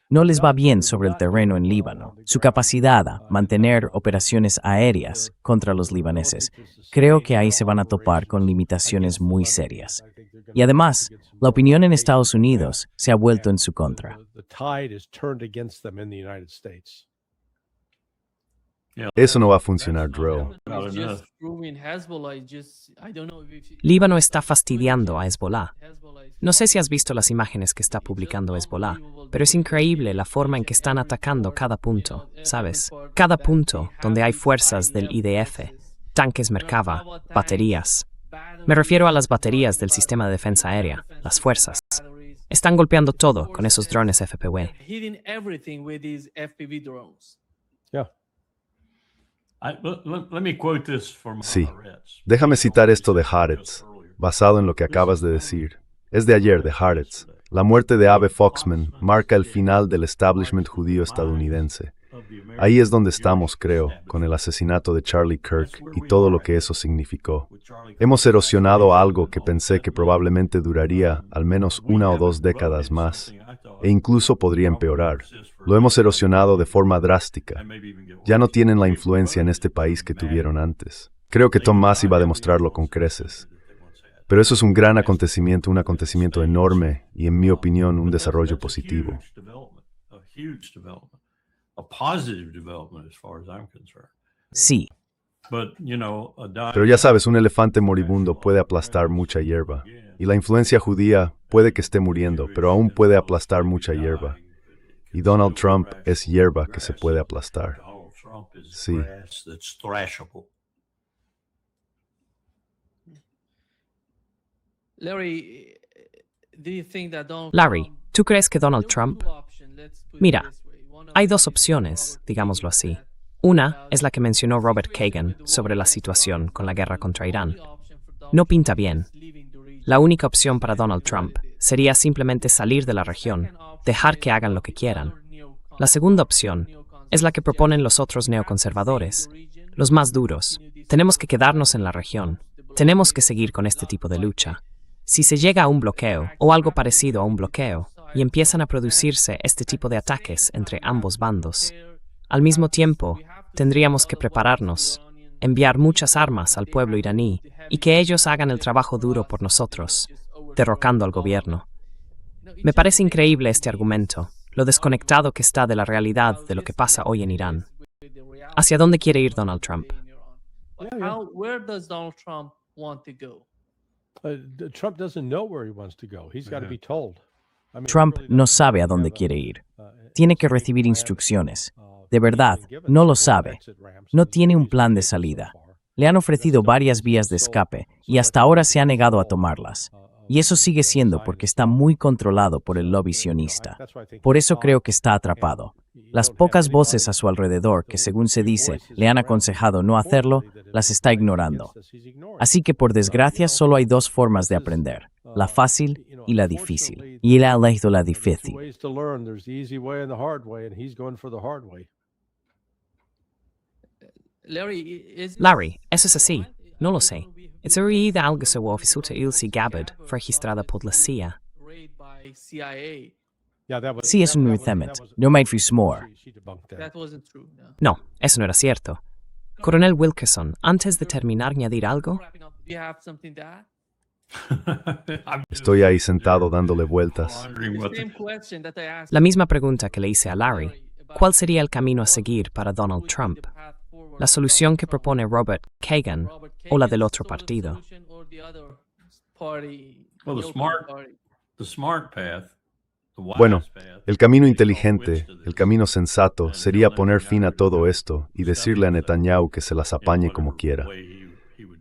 No les va bien sobre el terreno en Líbano. Su capacidad a mantener operaciones aéreas contra los libaneses, creo que ahí se van a topar con limitaciones muy serias. Y además, la opinión en Estados Unidos se ha vuelto en su contra. Eso no va a funcionar, Drew. Líbano está fastidiando a Hezbollah. No sé si has visto las imágenes que está publicando Hezbollah, pero es increíble la forma en que están atacando cada punto, ¿sabes? Cada punto donde hay fuerzas del IDF, tanques Merkava, baterías. Me refiero a las baterías del sistema de defensa aérea, las fuerzas. Están golpeando todo con esos drones FPV. Sí, déjame citar esto de Haaretz, basado en lo que acabas de decir. Es de ayer, de Haaretz. La muerte de Abe Foxman marca el final del establishment judío estadounidense. Ahí es donde estamos, creo, con el asesinato de Charlie Kirk y todo lo que eso significó. Hemos erosionado algo que pensé que probablemente duraría al menos 1 o 2 décadas más, e incluso podría empeorar. Lo hemos erosionado de forma drástica. Ya no tienen la influencia en este país que tuvieron antes. Creo que Tom Massey va a demostrarlo con creces. Pero eso es un gran acontecimiento, un acontecimiento enorme y, en mi opinión, un desarrollo positivo. Sí. Pero ya sabes, un elefante moribundo puede aplastar mucha hierba. Y la influencia judía puede que esté muriendo, pero aún puede aplastar mucha hierba. Y Donald Trump es hierba que se puede aplastar. Sí. Larry, ¿tú crees que Donald Trump? Mira, hay 2 opciones, digámoslo así. Una es la que mencionó Robert Kagan sobre la situación con la guerra contra Irán. No pinta bien. La única opción para Donald Trump sería simplemente salir de la región, dejar que hagan lo que quieran. La segunda opción es la que proponen los otros neoconservadores, los más duros. Tenemos que quedarnos en la región. Tenemos que seguir con este tipo de lucha. Si se llega a un bloqueo o algo parecido a un bloqueo y empiezan a producirse este tipo de ataques entre ambos bandos, al mismo tiempo tendríamos que prepararnos, enviar muchas armas al pueblo iraní y que ellos hagan el trabajo duro por nosotros, derrocando al gobierno. Me parece increíble este argumento, lo desconectado que está de la realidad de lo que pasa hoy en Irán. ¿Hacia dónde quiere ir Donald Trump? Trump no sabe a dónde quiere ir. Tiene que recibir instrucciones. De verdad, no lo sabe. No tiene un plan de salida. Le han ofrecido varias vías de escape y hasta ahora se ha negado a tomarlas. Y eso sigue siendo porque está muy controlado por el lobby sionista. Por eso creo que está atrapado. Las pocas voces a su alrededor que, según se dice, le han aconsejado no hacerlo, las está ignorando. Así que, por desgracia, solo hay 2 formas de aprender, la fácil y la difícil. Y él ha elegido la difícil. Larry, eso es así. No lo sé. Es oída algo sobre oficina Ilse Gabbard, registrada por la CIA. Sí, es un nuevamiento. No me fui smore. No, eso no era cierto. Coronel Wilkerson, antes de terminar, ¿añadir algo? Estoy ahí sentado dándole vueltas. La misma pregunta que le hice a Larry. ¿Cuál sería el camino a seguir para Donald Trump? ¿La solución que propone Robert Kagan o la del otro partido? Bueno, el camino inteligente, el camino sensato, sería poner fin a todo esto y decirle a Netanyahu que se las apañe como quiera.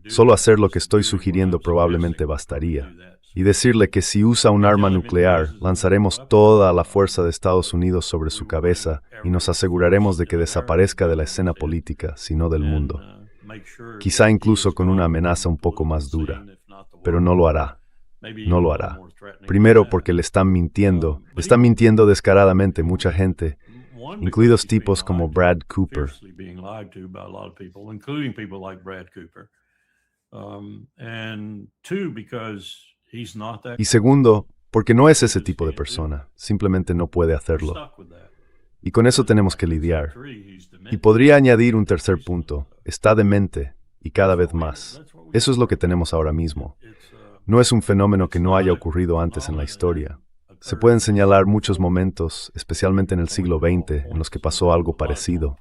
Solo hacer lo que estoy sugiriendo probablemente bastaría. Y decirle que si usa un arma nuclear, lanzaremos toda la fuerza de Estados Unidos sobre su cabeza y nos aseguraremos de que desaparezca de la escena política, si no del mundo. Quizá incluso con una amenaza un poco más dura, pero no lo hará. No lo hará. Primero porque le están mintiendo descaradamente mucha gente, incluidos tipos como Brad Cooper. Y segundo, porque no es ese tipo de persona, simplemente no puede hacerlo. Y con eso tenemos que lidiar. Y podría añadir un tercer punto, está demente, y cada vez más. Eso es lo que tenemos ahora mismo. No es un fenómeno que no haya ocurrido antes en la historia. Se pueden señalar muchos momentos, especialmente en el siglo XX, en los que pasó algo parecido.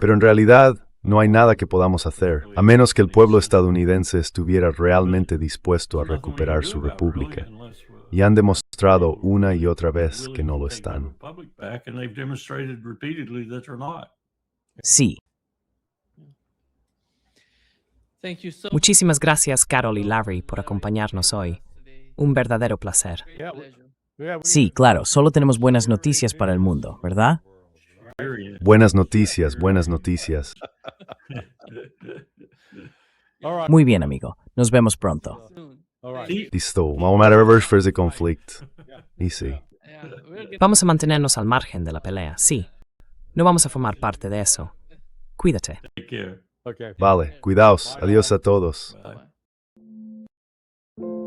Pero en realidad, no hay nada que podamos hacer, a menos que el pueblo estadounidense estuviera realmente dispuesto a recuperar su república. Y han demostrado una y otra vez que no lo están. Sí, Muchísimas gracias, Carol y Larry, por acompañarnos hoy. Un verdadero placer. sí, claro, solo tenemos buenas noticias para el mundo, ¿verdad? Buenas noticias, buenas noticias. Muy bien, amigo. Nos vemos pronto. Listo, vamos a revertir ese conflicto. Y sí. Vamos a mantenernos al margen de la pelea, sí. No vamos a formar parte de eso. Cuídate. Vale, cuidaos. Adiós a todos. Bye.